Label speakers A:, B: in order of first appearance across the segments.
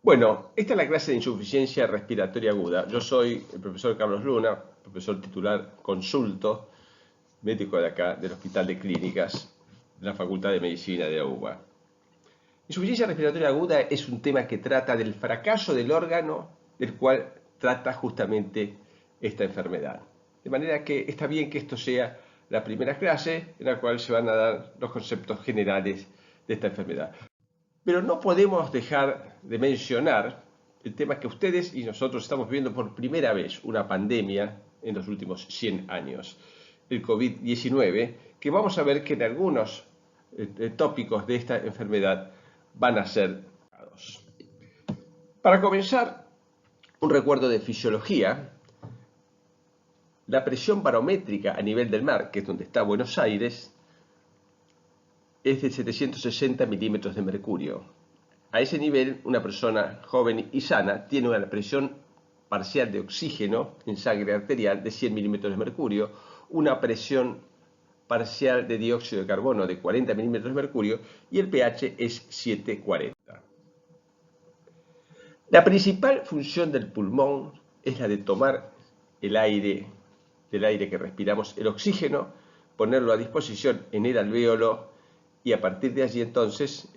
A: Bueno, esta es la clase de insuficiencia respiratoria aguda. Yo soy el profesor Carlos Luna, profesor titular consulto, médico de acá, del Hospital de Clínicas, de la Facultad de Medicina de la UBA. Insuficiencia respiratoria aguda es un tema que trata del fracaso del órgano del cual trata justamente esta enfermedad. De manera que está bien que esto sea la primera clase en la cual se van a dar los conceptos generales de esta enfermedad. Pero no podemos dejar de mencionar el tema que ustedes y nosotros estamos viendo por primera vez una pandemia en los últimos 100 años, el COVID-19, que vamos a ver que en algunos tópicos de esta enfermedad van a ser dados. Para comenzar, un recuerdo de fisiología. La presión barométrica a nivel del mar, que es donde está Buenos Aires, es de 760 milímetros de mercurio. A ese nivel, una persona joven y sana tiene una presión parcial de oxígeno en sangre arterial de 100 milímetros de mercurio, una presión parcial de dióxido de carbono de 40 milímetros de mercurio y el pH es 7,40. La principal función del pulmón es la de tomar el aire, del aire que respiramos, el oxígeno, ponerlo a disposición en el alvéolo y a partir de allí entonces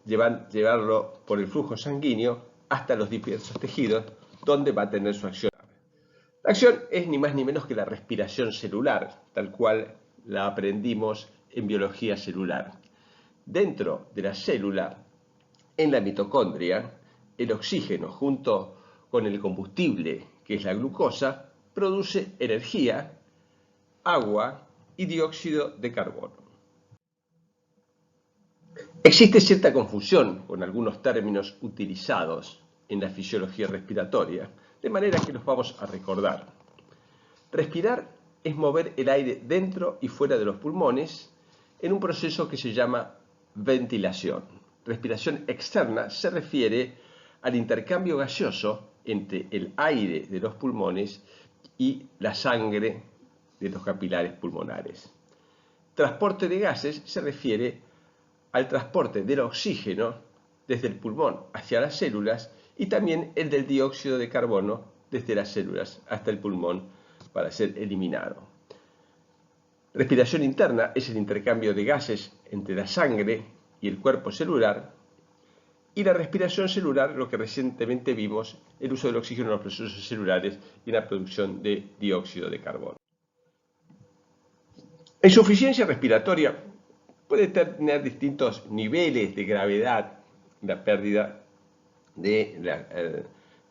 A: llevarlo por el flujo sanguíneo hasta los diversos tejidos donde va a tener su acción. La acción es ni más ni menos que la respiración celular, tal cual la aprendimos en biología celular. Dentro de la célula, en la mitocondria, el oxígeno junto con el combustible, que es la glucosa, produce energía, agua y dióxido de carbono. Existe cierta confusión con algunos términos utilizados en la fisiología respiratoria, de manera que los vamos a recordar. Respirar es mover el aire dentro y fuera de los pulmones en un proceso que se llama ventilación. Respiración externa se refiere al intercambio gaseoso entre el aire de los pulmones y la sangre de los capilares pulmonares. Transporte de gases se refiere al transporte del oxígeno desde el pulmón hacia las células y también el del dióxido de carbono desde las células hasta el pulmón para ser eliminado. Respiración interna es el intercambio de gases entre la sangre y el cuerpo celular. Y la respiración celular, lo que recientemente vimos, el uso del oxígeno en los procesos celulares y en la producción de dióxido de carbono. La insuficiencia respiratoria puede tener distintos niveles de gravedad, la pérdida de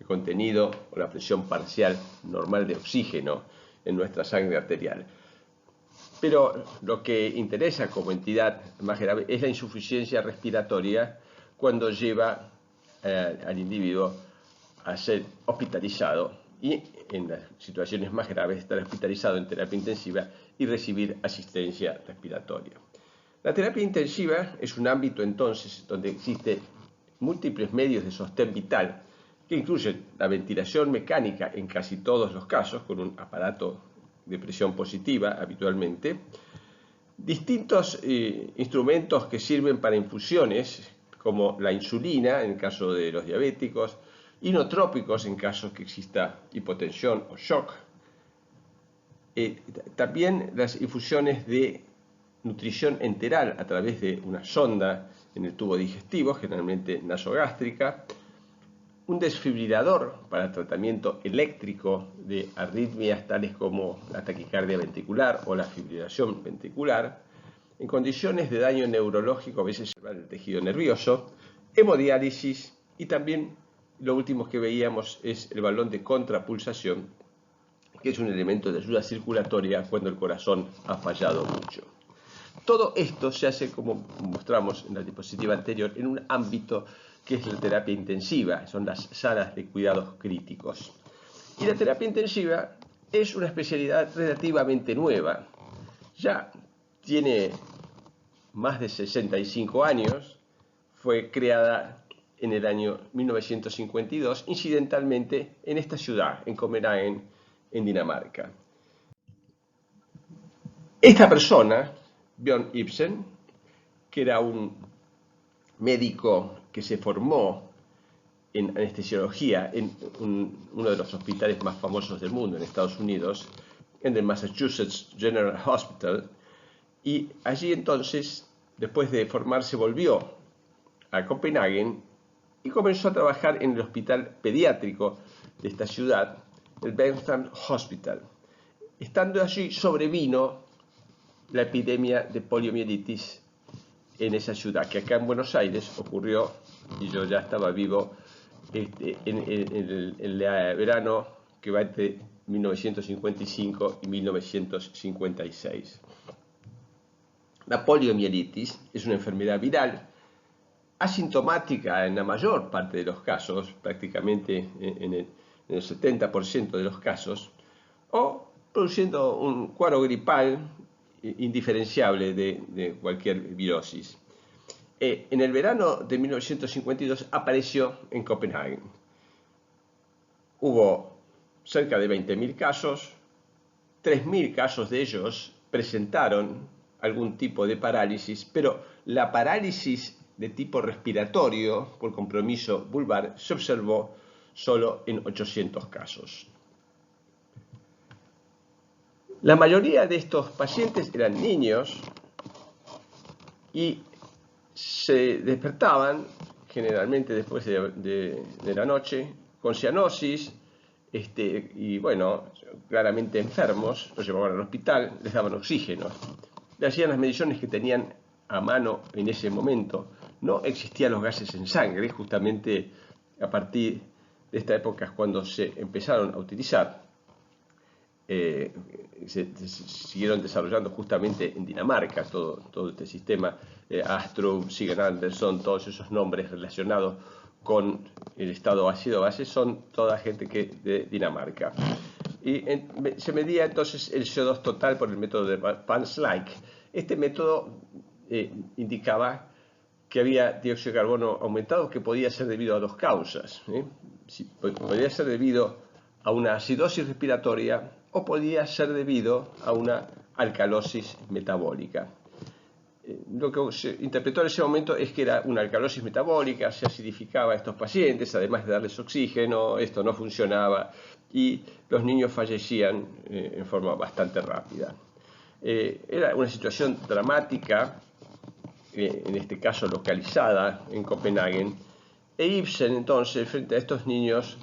A: contenido o la presión parcial normal de oxígeno en nuestra sangre arterial. Pero lo que interesa como entidad más grave es la insuficiencia respiratoria cuando lleva al individuo a ser hospitalizado y en las situaciones más graves estar hospitalizado en terapia intensiva y recibir asistencia respiratoria. La terapia intensiva es un ámbito entonces donde existen múltiples medios de sostén vital que incluyen la ventilación mecánica en casi todos los casos con un aparato de presión positiva habitualmente, distintos instrumentos que sirven para infusiones como la insulina en el caso de los diabéticos, inotrópicos en caso que exista hipotensión o shock, también las infusiones de nutrición enteral a través de una sonda en el tubo digestivo, generalmente nasogástrica, un desfibrilador para el tratamiento eléctrico de arritmias tales como la taquicardia ventricular o la fibrilación ventricular, en condiciones de daño neurológico, a veces en el tejido nervioso, hemodiálisis y también lo último que veíamos es el balón de contrapulsación, que es un elemento de ayuda circulatoria cuando el corazón ha fallado mucho. Todo esto se hace, como mostramos en la diapositiva anterior, en un ámbito que es la terapia intensiva, son las salas de cuidados críticos. Y la terapia intensiva es una especialidad relativamente nueva. Ya tiene más de 65 años, fue creada en el año 1952, incidentalmente en esta ciudad, en Copenhague, en Dinamarca. Esta persona, Bjørn Ibsen, que era un médico que se formó en anestesiología en uno de los hospitales más famosos del mundo en Estados Unidos, en el Massachusetts General Hospital, y allí entonces, después de formarse, volvió a Copenhague y comenzó a trabajar en el hospital pediátrico de esta ciudad, el Bentham's Hospital. Estando allí sobrevino la epidemia de poliomielitis en esa ciudad, que acá en Buenos Aires ocurrió, y yo ya estaba vivo en el verano que va entre 1955 y 1956. La poliomielitis es una enfermedad viral asintomática en la mayor parte de los casos, prácticamente en el 70% de los casos, o produciendo un cuadro gripal indiferenciable de cualquier virosis. En el verano de 1952 apareció en Copenhague. Hubo cerca de 20.000 casos, 3.000 casos de ellos presentaron algún tipo de parálisis, pero la parálisis de tipo respiratorio por compromiso vulvar se observó solo en 800 casos. La mayoría de estos pacientes eran niños y se despertaban generalmente después de la noche con cianosis y bueno, claramente enfermos, los llevaban al hospital, les daban oxígeno, le hacían las mediciones que tenían a mano en ese momento. No existían los gases en sangre, justamente a partir de esta época es cuando se empezaron a utilizar. Se siguieron desarrollando justamente en Dinamarca todo este sistema, Astrup, Sigurd Andersen, todos esos nombres relacionados con el estado ácido-base son toda gente de Dinamarca. Y se medía entonces el CO2 total por el método de Van-Slyke. Este método indicaba que había dióxido de carbono aumentado, que podía ser debido a dos causas. Podía ser debido a una acidosis respiratoria o podía ser debido a una alcalosis metabólica. Lo que se interpretó en ese momento es que era una alcalosis metabólica, se acidificaba a estos pacientes, además de darles oxígeno, esto no funcionaba y los niños fallecían en forma bastante rápida. Era una situación dramática, en este caso localizada en Copenhague, e Ibsen entonces, frente a estos niños,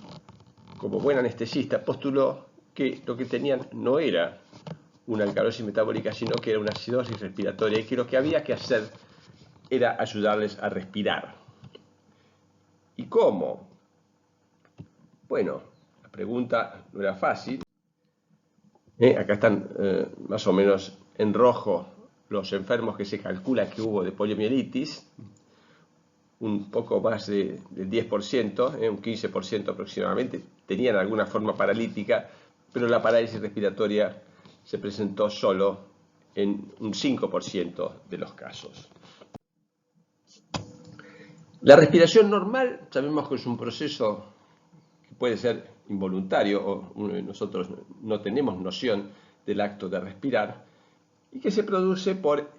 A: como buen anestesista, postuló que lo que tenían no era una alcalosis metabólica, sino que era una acidosis respiratoria y que lo que había que hacer era ayudarles a respirar. ¿Y cómo? Bueno, la pregunta no era fácil. Acá están más o menos en rojo los enfermos que se calcula que hubo de poliomielitis, un poco más del 10%, un 15% aproximadamente, tenían alguna forma paralítica, pero la parálisis respiratoria se presentó solo en un 5% de los casos. La respiración normal, sabemos que es un proceso que puede ser involuntario, o nosotros no tenemos noción del acto de respirar, y que se produce por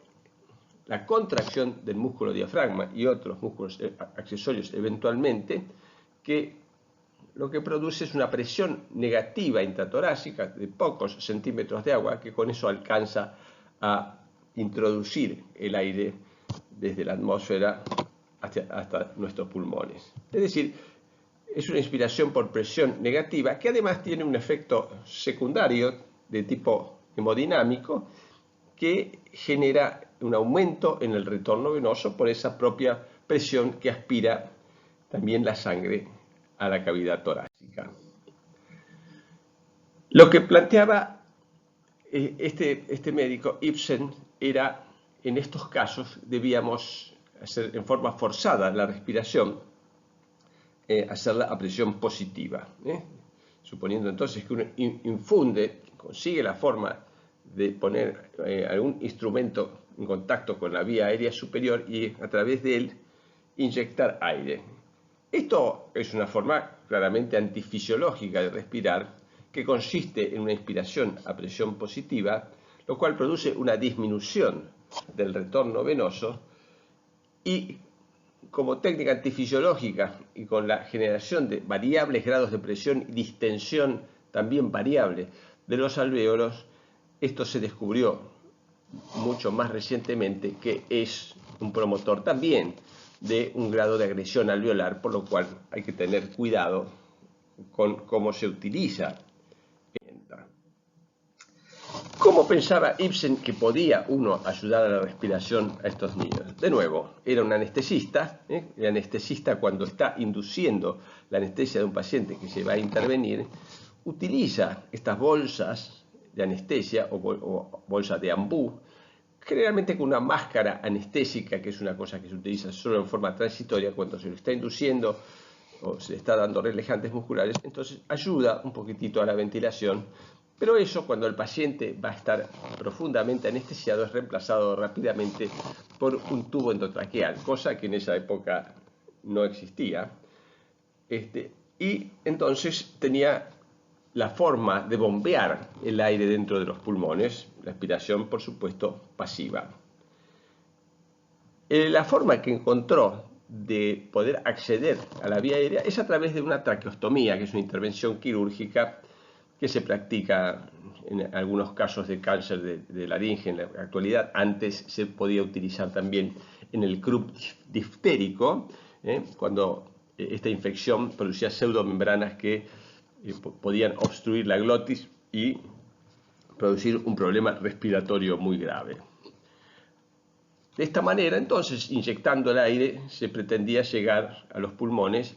A: la contracción del músculo diafragma y otros músculos accesorios eventualmente, que lo que produce es una presión negativa intratorácica de pocos centímetros de agua, que con eso alcanza a introducir el aire desde la atmósfera hasta nuestros pulmones. Es decir, es una inspiración por presión negativa que además tiene un efecto secundario de tipo hemodinámico que genera un aumento en el retorno venoso por esa propia presión que aspira también la sangre a la cavidad torácica. Lo que planteaba este médico Ibsen era, en estos casos debíamos hacer en forma forzada la respiración, hacerla a presión positiva, suponiendo entonces que uno infunde, consigue la forma de poner algún instrumento en contacto con la vía aérea superior y a través de él inyectar aire. Esto es una forma claramente antifisiológica de respirar, que consiste en una inspiración a presión positiva, lo cual produce una disminución del retorno venoso y como técnica antifisiológica y con la generación de variables grados de presión y distensión también variable de los alvéolos, esto se descubrió mucho más recientemente que es un promotor también de un grado de agresión alveolar, por lo cual hay que tener cuidado con cómo se utiliza. ¿Cómo pensaba Ibsen que podía uno ayudar a la respiración a estos niños? De nuevo, era un anestesista. El anestesista, cuando está induciendo la anestesia de un paciente que se va a intervenir, utiliza estas bolsas de anestesia o bolsas de ambú, generalmente con una máscara anestésica, que es una cosa que se utiliza solo en forma transitoria cuando se lo está induciendo o se le está dando relajantes musculares. Entonces ayuda un poquitito a la ventilación. Pero eso, cuando el paciente va a estar profundamente anestesiado, es reemplazado rápidamente por un tubo endotraqueal, cosa que en esa época no existía. Y entonces tenía la forma de bombear el aire dentro de los pulmones, la aspiración, por supuesto, pasiva. La forma que encontró de poder acceder a la vía aérea es a través de una traqueostomía, que es una intervención quirúrgica que se practica en algunos casos de cáncer de laringe en la actualidad. Antes se podía utilizar también en el croup diftérico, cuando esta infección producía pseudomembranas que podían obstruir la glotis y producir un problema respiratorio muy grave. De esta manera, entonces, inyectando el aire, se pretendía llegar a los pulmones,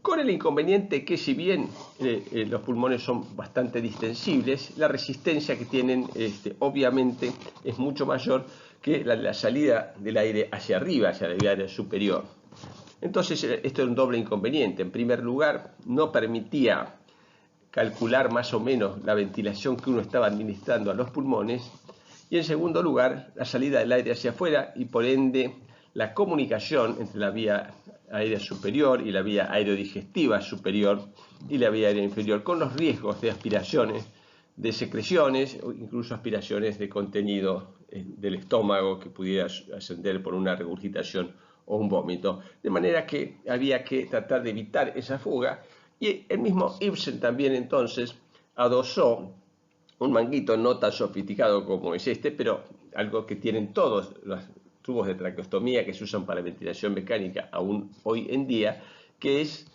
A: con el inconveniente que, si bien los pulmones son bastante distensibles, la resistencia que tienen obviamente es mucho mayor que la salida del aire hacia arriba, hacia la vía aérea superior. Entonces esto es un doble inconveniente. En primer lugar, no permitía calcular más o menos la ventilación que uno estaba administrando a los pulmones, y en segundo lugar, la salida del aire hacia afuera y por ende la comunicación entre la vía aérea superior y la vía aerodigestiva superior y la vía aérea inferior, con los riesgos de aspiraciones, de secreciones o incluso aspiraciones de contenido del estómago que pudiera ascender por una regurgitación o un vómito. De manera que había que tratar de evitar esa fuga, y el mismo Ibsen también entonces adosó un manguito no tan sofisticado como es pero algo que tienen todos los tubos de traqueostomía que se usan para ventilación mecánica aún hoy en día, que es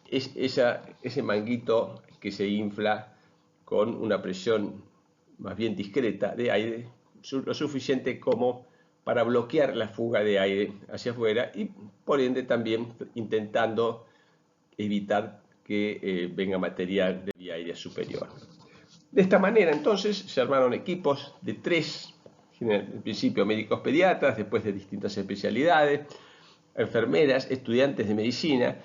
A: ese manguito que se infla con una presión más bien discreta de aire, lo suficiente como para bloquear la fuga de aire hacia afuera y por ende también intentando evitar que venga material de vía aérea superior. De esta manera, entonces, se armaron equipos de 3, en principio médicos pediatras, después de distintas especialidades, enfermeras, estudiantes de medicina,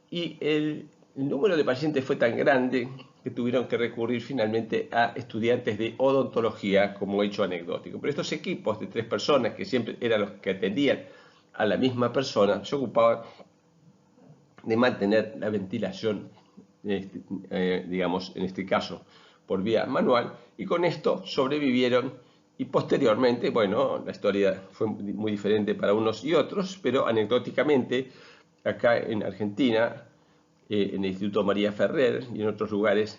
A: y el número de pacientes fue tan grande que tuvieron que recurrir finalmente a estudiantes de odontología como hecho anecdótico. Pero estos equipos de 3 personas, que siempre eran los que atendían a la misma persona, se ocupaban de mantener la ventilación, digamos, en este caso, por vía manual, y con esto sobrevivieron. Y posteriormente, bueno, la historia fue muy diferente para unos y otros, pero anecdóticamente, acá en Argentina, en el Instituto María Ferrer y en otros lugares,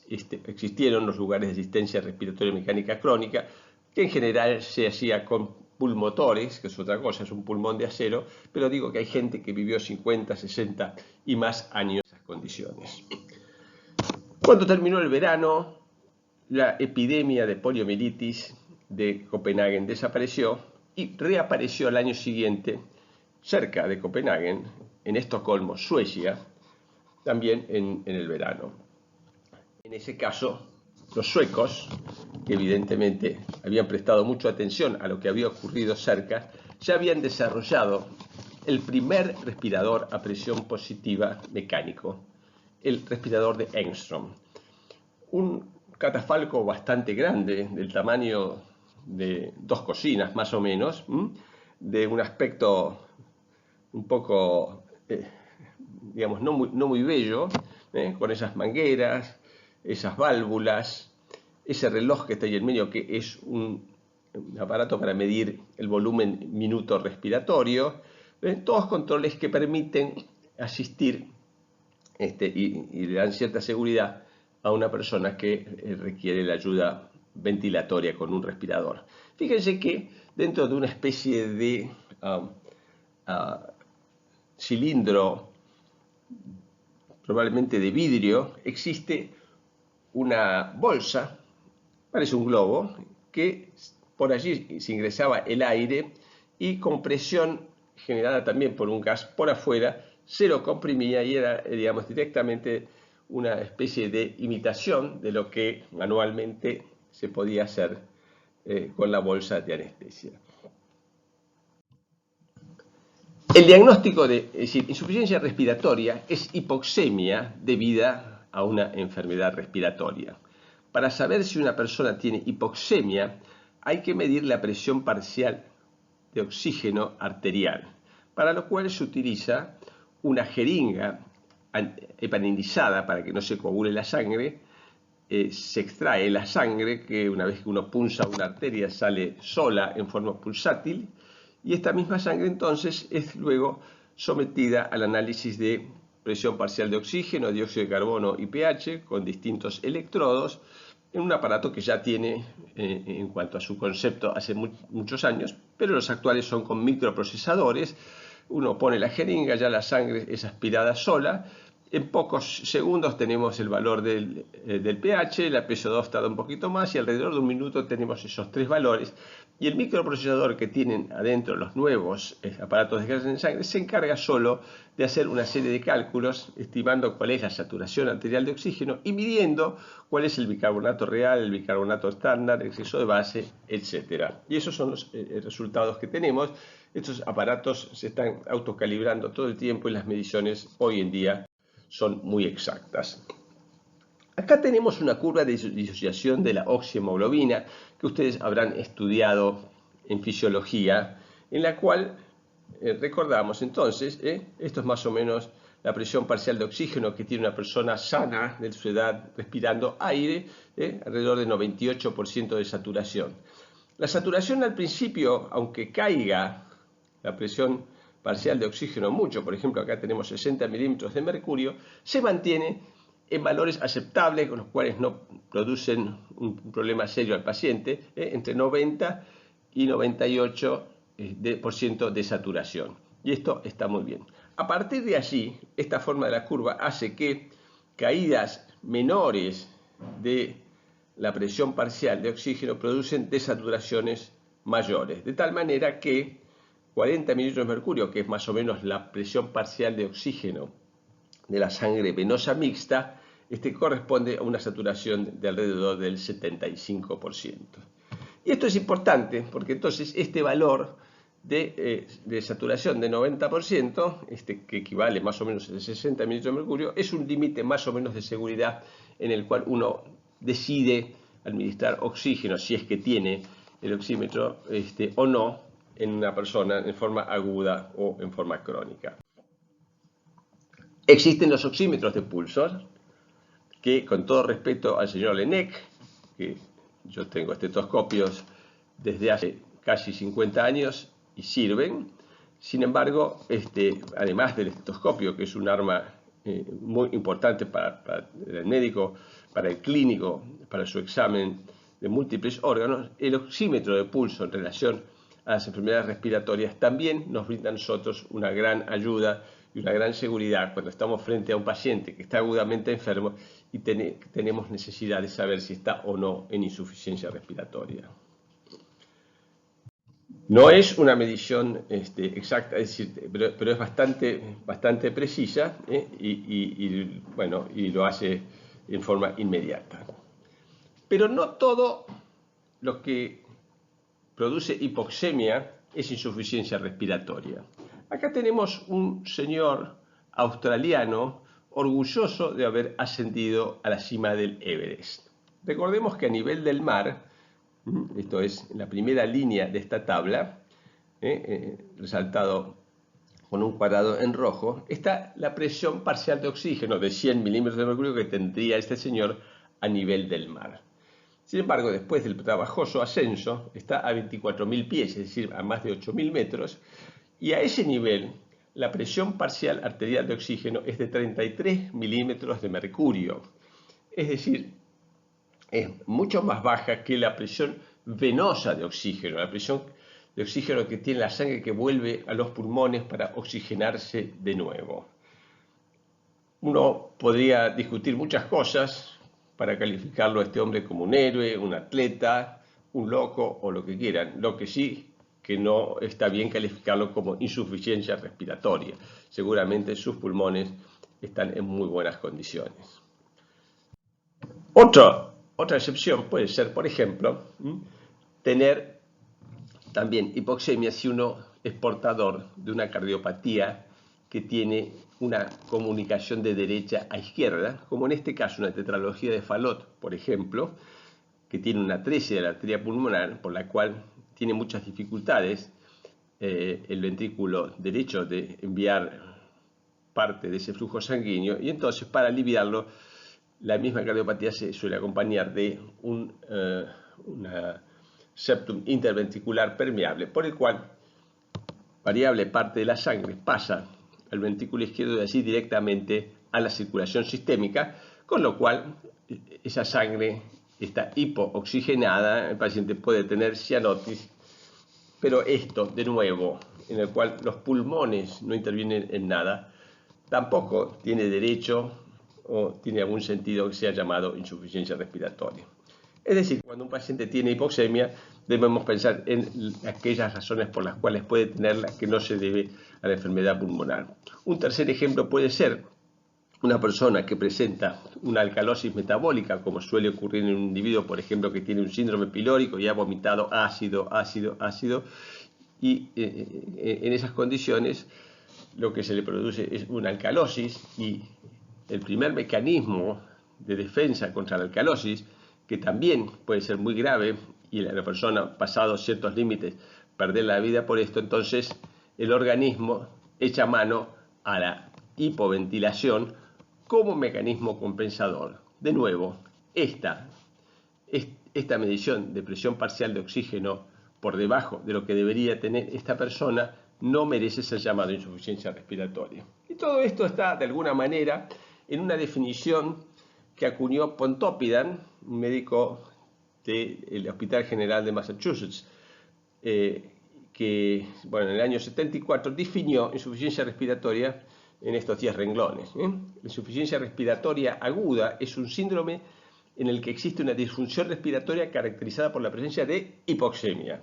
A: existieron los lugares de asistencia respiratoria mecánica crónica, que en general se hacía con pulmotores, que es otra cosa, es un pulmón de acero, pero digo que hay gente que vivió 50, 60 y más años en esas condiciones. Cuando terminó el verano, la epidemia de poliomielitis de Copenhague desapareció y reapareció al año siguiente cerca de Copenhague, en Estocolmo, Suecia, también en el verano. En ese caso, los suecos, que evidentemente habían prestado mucha atención a lo que había ocurrido cerca, ya habían desarrollado el primer respirador a presión positiva mecánico, el respirador de Engström. Un catafalco bastante grande, del tamaño de 2 cocinas más o menos, de un aspecto un poco, digamos, no muy bello, con esas mangueras, esas válvulas, ese reloj que está ahí en medio, que es un aparato para medir el volumen minuto respiratorio, Todos controles que permiten asistir y le dan cierta seguridad a una persona que requiere la ayuda ventilatoria con un respirador. Fíjense que dentro de una especie de cilindro, probablemente de vidrio, existe una bolsa, parece un globo, que por allí se ingresaba el aire y con presión generada también por un gas por afuera, se lo comprimía y era, digamos, directamente una especie de imitación de lo que manualmente se podía hacer con la bolsa de anestesia. El diagnóstico de insuficiencia respiratoria es hipoxemia debida a una enfermedad respiratoria. Para saber si una persona tiene hipoxemia, hay que medir la presión parcial de oxígeno arterial, para lo cual se utiliza una jeringa heparinizada para que no se coagule la sangre. Se extrae la sangre que una vez que uno punza una arteria sale sola en forma pulsátil, y esta misma sangre entonces es luego sometida al análisis de presión parcial de oxígeno, dióxido de carbono y pH con distintos electrodos en un aparato que ya tiene en cuanto a su concepto hace muchos años, pero los actuales son con microprocesadores. Uno pone la jeringa, ya la sangre es aspirada sola. En pocos segundos tenemos el valor del pH, la PSO2 tarda un poquito más y alrededor de un minuto tenemos esos tres valores. Y el microprocesador que tienen adentro los nuevos aparatos de desgaste en sangre se encarga solo de hacer una serie de cálculos estimando cuál es la saturación arterial de oxígeno y midiendo cuál es el bicarbonato real, el bicarbonato estándar, el exceso de base, etc. Y esos son los resultados que tenemos. Estos aparatos se están autocalibrando todo el tiempo y las mediciones hoy en día son muy exactas. Acá tenemos una curva de disociación de la oxihemoglobina que ustedes habrán estudiado en fisiología, en la cual recordamos entonces, esto es más o menos la presión parcial de oxígeno que tiene una persona sana de su edad respirando aire, alrededor de 98% de saturación. La saturación al principio, aunque caiga la presión parcial de oxígeno mucho, por ejemplo acá tenemos 60 milímetros de mercurio, se mantiene en valores aceptables, con los cuales no producen un problema serio al paciente, entre 90 y 98% de saturación. Y esto está muy bien. A partir de allí, esta forma de la curva hace que caídas menores de la presión parcial de oxígeno producen desaturaciones mayores, de tal manera que 40 mililitros de mercurio, que es más o menos la presión parcial de oxígeno de la sangre venosa mixta, corresponde a una saturación de alrededor del 75%. Y esto es importante porque entonces este valor de saturación de 90%, que equivale más o menos a 60 mililitros de mercurio, es un límite más o menos de seguridad en el cual uno decide administrar oxígeno, si es que tiene el oxímetro o no, en una persona en forma aguda o en forma crónica. Existen los oxímetros de pulso, que con todo respeto al señor Lenec, que yo tengo estetoscopios desde hace casi 50 años y sirven. Sin embargo, además del estetoscopio, que es un arma muy importante para el médico, para el clínico, para su examen de múltiples órganos, el oxímetro de pulso en relación a las enfermedades respiratorias también nos brinda a nosotros una gran ayuda y una gran seguridad cuando estamos frente a un paciente que está agudamente enfermo y tenemos necesidad de saber si está o no en insuficiencia respiratoria. No es una medición exacta, es decir, pero es bastante precisa y lo hace en forma inmediata. Pero no todo lo que produce hipoxemia es insuficiencia respiratoria. Acá tenemos un señor australiano orgulloso de haber ascendido a la cima del Everest. Recordemos que a nivel del mar, esto es la primera línea de esta tabla, resaltado con un cuadrado en rojo, está la presión parcial de oxígeno de 100 milímetros de mercurio que tendría este señor a nivel del mar. Sin embargo, después del trabajoso ascenso, está a 24.000 pies, es decir, a más de 8.000 metros, Y a ese nivel, la presión parcial arterial de oxígeno es de 33 milímetros de mercurio. Es decir, es mucho más baja que la presión venosa de oxígeno, la presión de oxígeno que tiene la sangre que vuelve a los pulmones para oxigenarse de nuevo. Uno podría discutir muchas cosas para calificarlo a este hombre como un héroe, un atleta, un loco o lo que quieran. Lo que sí que no está bien calificarlo como insuficiencia respiratoria. Seguramente sus pulmones están en muy buenas condiciones. Otra excepción puede ser, por ejemplo, tener también hipoxemia si uno es portador de una cardiopatía que tiene una comunicación de derecha a izquierda, como en este caso una tetralogía de Fallot, por ejemplo, que tiene una atresia de la arteria pulmonar, por la cual tiene muchas dificultades el ventrículo derecho de enviar parte de ese flujo sanguíneo, y entonces para aliviarlo la misma cardiopatía se suele acompañar de una septum interventricular permeable, por el cual variable parte de la sangre pasa al ventrículo izquierdo y así directamente a la circulación sistémica, con lo cual esa sangre está hipooxigenada, el paciente puede tener cianosis, pero esto, de nuevo, en el cual los pulmones no intervienen en nada, tampoco tiene derecho o tiene algún sentido que sea llamado insuficiencia respiratoria. Es decir, cuando un paciente tiene hipoxemia, debemos pensar en aquellas razones por las cuales puede tenerla que no se debe a la enfermedad pulmonar. Un tercer ejemplo puede ser una persona que presenta una alcalosis metabólica, como suele ocurrir en un individuo, por ejemplo, que tiene un síndrome pilórico y ha vomitado ácido, y en esas condiciones lo que se le produce es una alcalosis, y el primer mecanismo de defensa contra la alcalosis, que también puede ser muy grave y la persona, pasados ciertos límites, perder la vida por esto, entonces el organismo echa mano a la hipoventilación como mecanismo compensador. De nuevo, esta medición de presión parcial de oxígeno por debajo de lo que debería tener esta persona no merece ser llamado insuficiencia respiratoria. Y todo esto está, de alguna manera, en una definición que acuñó Pontoppidan, un médico del Hospital General de Massachusetts, que en el año 74 definió insuficiencia respiratoria en estos 10 renglones. La insuficiencia respiratoria aguda es un síndrome en el que existe una disfunción respiratoria caracterizada por la presencia de hipoxemia.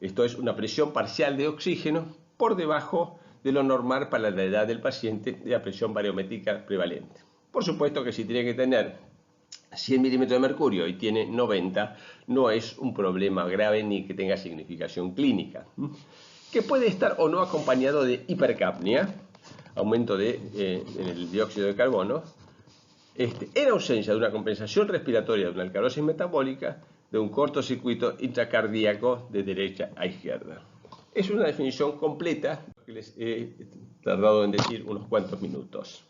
A: Esto es una presión parcial de oxígeno por debajo de lo normal para la edad del paciente de la presión barométrica prevalente. Por supuesto que si tiene que tener 100 milímetros de mercurio y tiene 90, no es un problema grave ni que tenga significación clínica. Que puede estar o no acompañado de hipercapnia, aumento del dióxido de carbono, en ausencia de una compensación respiratoria de una alcalosis metabólica, de un cortocircuito intracardíaco de derecha a izquierda. Es una definición completa que les he tardado en decir unos cuantos minutos.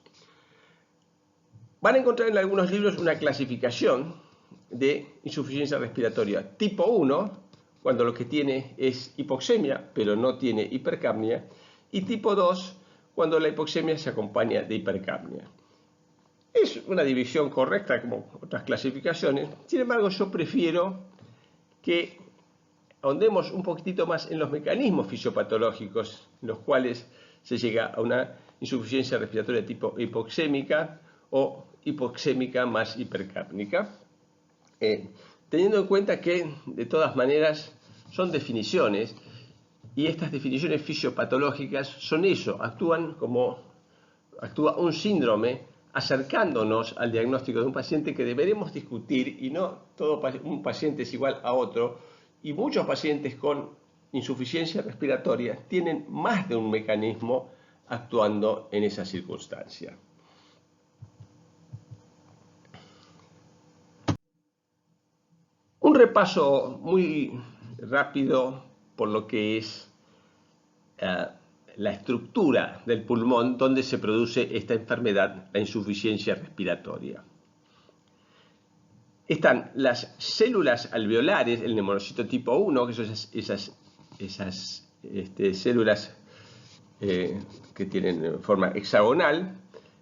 A: Van a encontrar en algunos libros una clasificación de insuficiencia respiratoria tipo 1, cuando lo que tiene es hipoxemia, pero no tiene hipercapnia, y tipo 2, cuando la hipoxemia se acompaña de hipercapnia. Es una división correcta como otras clasificaciones, sin embargo yo prefiero que ahondemos un poquitito más en los mecanismos fisiopatológicos en los cuales se llega a una insuficiencia respiratoria tipo hipoxémica o hipoxémica más hipercápnica, teniendo en cuenta que de todas maneras son definiciones, y estas definiciones fisiopatológicas son eso, actúa un síndrome acercándonos al diagnóstico de un paciente que deberemos discutir, y no todo un paciente es igual a otro, y muchos pacientes con insuficiencia respiratoria tienen más de un mecanismo actuando en esa circunstancia. Un repaso muy rápido por lo que es la estructura del pulmón donde se produce esta enfermedad, la insuficiencia respiratoria. Están las células alveolares, el neumonocito tipo 1, que son esas células que tienen forma hexagonal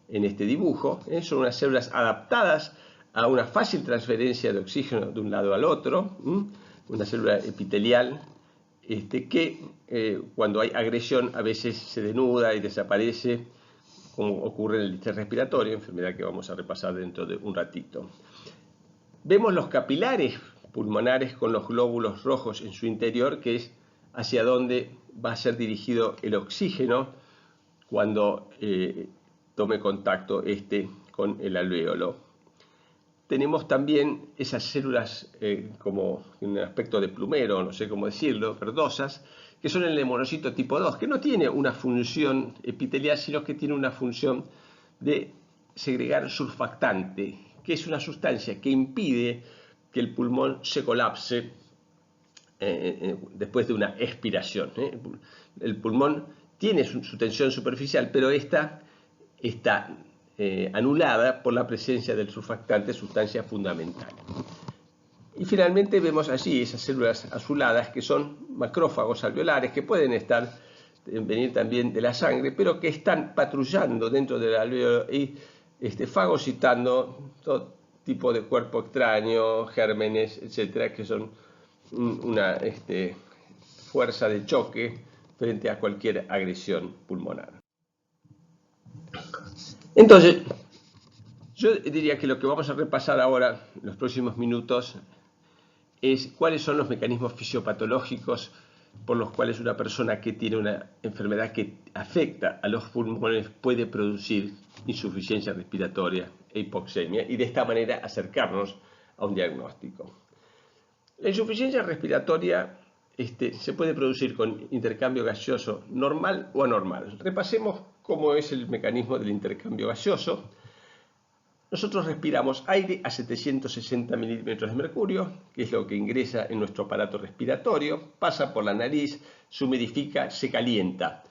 A: en este dibujo. Son unas células adaptadas a una fácil transferencia de oxígeno de un lado al otro. Una célula epitelial que cuando hay agresión a veces se denuda y desaparece, como ocurre en el distrés respiratorio, enfermedad que vamos a repasar dentro de un ratito. Vemos los capilares pulmonares con los glóbulos rojos en su interior, que es hacia donde va a ser dirigido el oxígeno cuando tome contacto con el alvéolo. Tenemos también esas células como en un aspecto de plumero, no sé cómo decirlo, verdosas, que son el monocito tipo 2, que no tiene una función epitelial, sino que tiene una función de segregar surfactante, que es una sustancia que impide que el pulmón se colapse después de una expiración. El pulmón tiene su tensión superficial, pero esta está anulada por la presencia del surfactante, sustancia fundamental. Y finalmente vemos allí esas células azuladas que son macrófagos alveolares, que pueden venir también de la sangre, pero que están patrullando dentro del alvéolo y fagocitando todo tipo de cuerpo extraño, gérmenes, etcétera, que son una fuerza de choque frente a cualquier agresión pulmonar. Entonces, yo diría que lo que vamos a repasar ahora, en los próximos minutos, es cuáles son los mecanismos fisiopatológicos por los cuales una persona que tiene una enfermedad que afecta a los pulmones puede producir insuficiencia respiratoria e hipoxemia, y de esta manera acercarnos a un diagnóstico. La insuficiencia respiratoria se puede producir con intercambio gaseoso normal o anormal. Repasemos cómo es el mecanismo del intercambio gaseoso. Nosotros respiramos aire a 760 milímetros de mercurio, que es lo que ingresa en nuestro aparato respiratorio, pasa por la nariz, se humidifica, se calienta.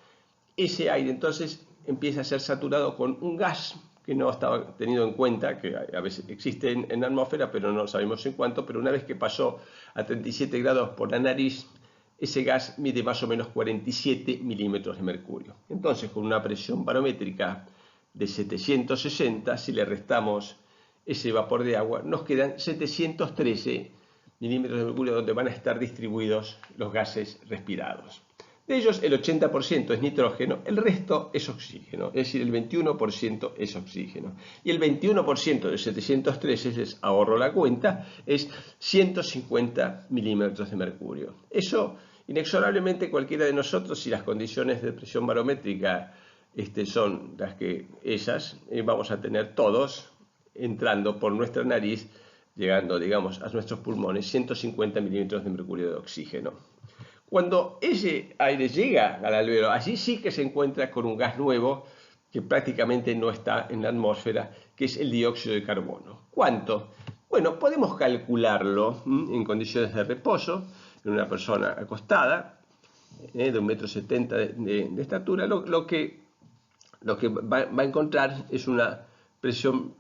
A: Ese aire entonces empieza a ser saturado con un gas que no estaba tenido en cuenta, que a veces existe en la atmósfera, pero no sabemos en cuánto, pero una vez que pasó a 37 grados por la nariz, ese gas mide más o menos 47 milímetros de mercurio. Entonces, con una presión barométrica de 760, si le restamos ese vapor de agua, nos quedan 713 milímetros de mercurio donde van a estar distribuidos los gases respirados. De ellos el 80% es nitrógeno, el resto es oxígeno, es decir, el 21% es oxígeno. Y el 21% de 713, les ahorro la cuenta, es 150 milímetros de mercurio. Eso, inexorablemente, cualquiera de nosotros, si las condiciones de presión barométrica son las que vamos a tener todos entrando por nuestra nariz, llegando, digamos, a nuestros pulmones, 150 milímetros de mercurio de oxígeno. Cuando ese aire llega al alvéolo, allí sí que se encuentra con un gas nuevo que prácticamente no está en la atmósfera, que es el dióxido de carbono. ¿Cuánto? Bueno, podemos calcularlo en condiciones de reposo, en una persona acostada, de 1,70 m de estatura. Lo que va a encontrar es una presión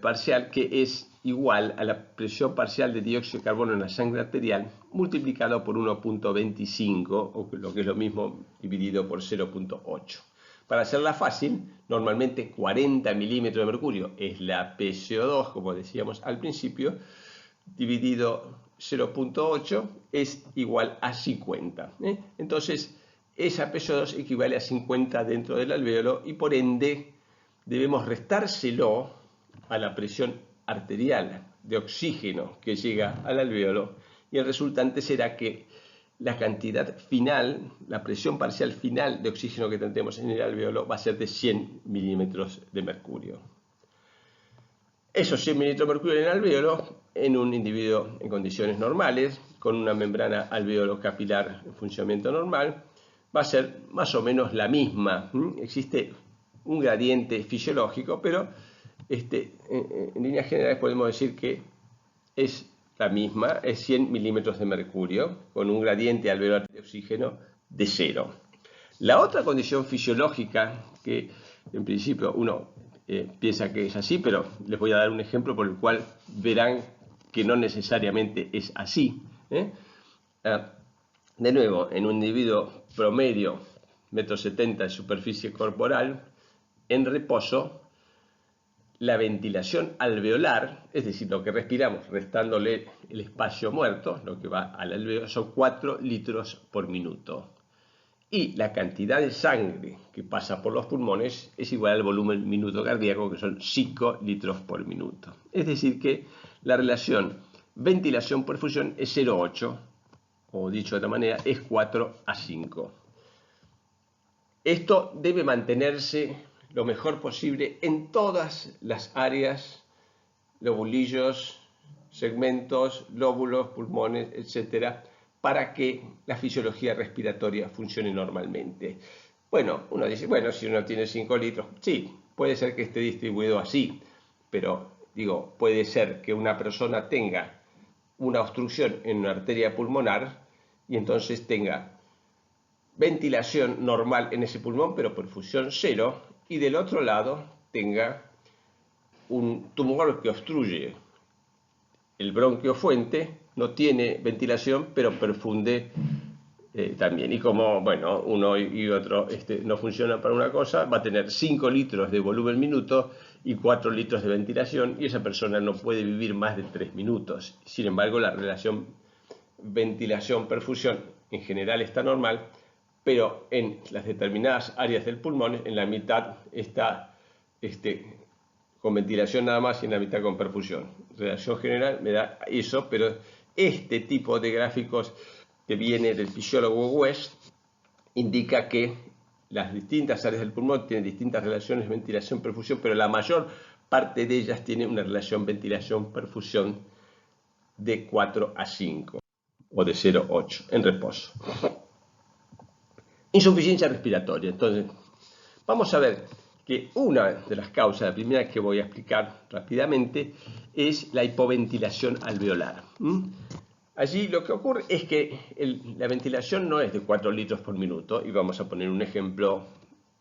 A: parcial que es igual a la presión parcial de dióxido de carbono en la sangre arterial multiplicado por 1,25, o lo que es lo mismo, dividido por 0,8. Para hacerla fácil, normalmente 40 milímetros de mercurio es la PCO2, como decíamos al principio, dividido 0,8 es igual a 50. Entonces, esa PCO2 equivale a 50 dentro del alvéolo y por ende debemos restárselo a la presión arterial de oxígeno que llega al alvéolo, y el resultante será que la cantidad final, la presión parcial final de oxígeno que tendremos en el alvéolo va a ser de 100 milímetros de mercurio. Esos 100 milímetros de mercurio en el alvéolo, en un individuo en condiciones normales, con una membrana alvéolo capilar en funcionamiento normal, va a ser más o menos la misma. Existe un gradiente fisiológico, pero en líneas generales podemos decir que es la misma, es 100 milímetros de mercurio, con un gradiente alveolar de oxígeno de 0. La otra condición fisiológica, que en principio uno piensa que es así, pero les voy a dar un ejemplo por el cual verán que no necesariamente es así. De nuevo, en un individuo promedio, 1,70 m de superficie corporal, en reposo, la ventilación alveolar, es decir, lo que respiramos, restándole el espacio muerto, lo que va al alveolo, son 4 litros por minuto. Y la cantidad de sangre que pasa por los pulmones es igual al volumen minuto cardíaco, que son 5 litros por minuto. Es decir, que la relación ventilación-perfusión es 0,8, o dicho de otra manera, es 4:5. Esto debe mantenerse lo mejor posible en todas las áreas, lobulillos, segmentos, lóbulos, pulmones, etcétera, para que la fisiología respiratoria funcione normalmente. Bueno, uno dice, bueno, si uno tiene 5 litros, sí, puede ser que esté distribuido así, pero digo, puede ser que una persona tenga una obstrucción en una arteria pulmonar y entonces tenga ventilación normal en ese pulmón, pero perfusión cero, y del otro lado tenga un tumor que obstruye el bronquio fuente, no tiene ventilación, pero perfunde también. Y como, bueno, uno y otro no funcionan para una cosa, va a tener 5 litros de volumen minuto y 4 litros de ventilación, y esa persona no puede vivir más de 3 minutos. Sin embargo, la relación ventilación-perfusión en general está normal, pero en las determinadas áreas del pulmón, en la mitad está con ventilación nada más y en la mitad con perfusión. Relación general me da eso, pero este tipo de gráficos que viene del fisiólogo West indica que las distintas áreas del pulmón tienen distintas relaciones ventilación-perfusión, pero la mayor parte de ellas tiene una relación ventilación-perfusión de 4:5 o de 0,8 en reposo. Insuficiencia respiratoria. Entonces, vamos a ver que una de las causas, la primera que voy a explicar rápidamente, es la hipoventilación alveolar. Allí lo que ocurre es que la ventilación no es de 4 litros por minuto, y vamos a poner un ejemplo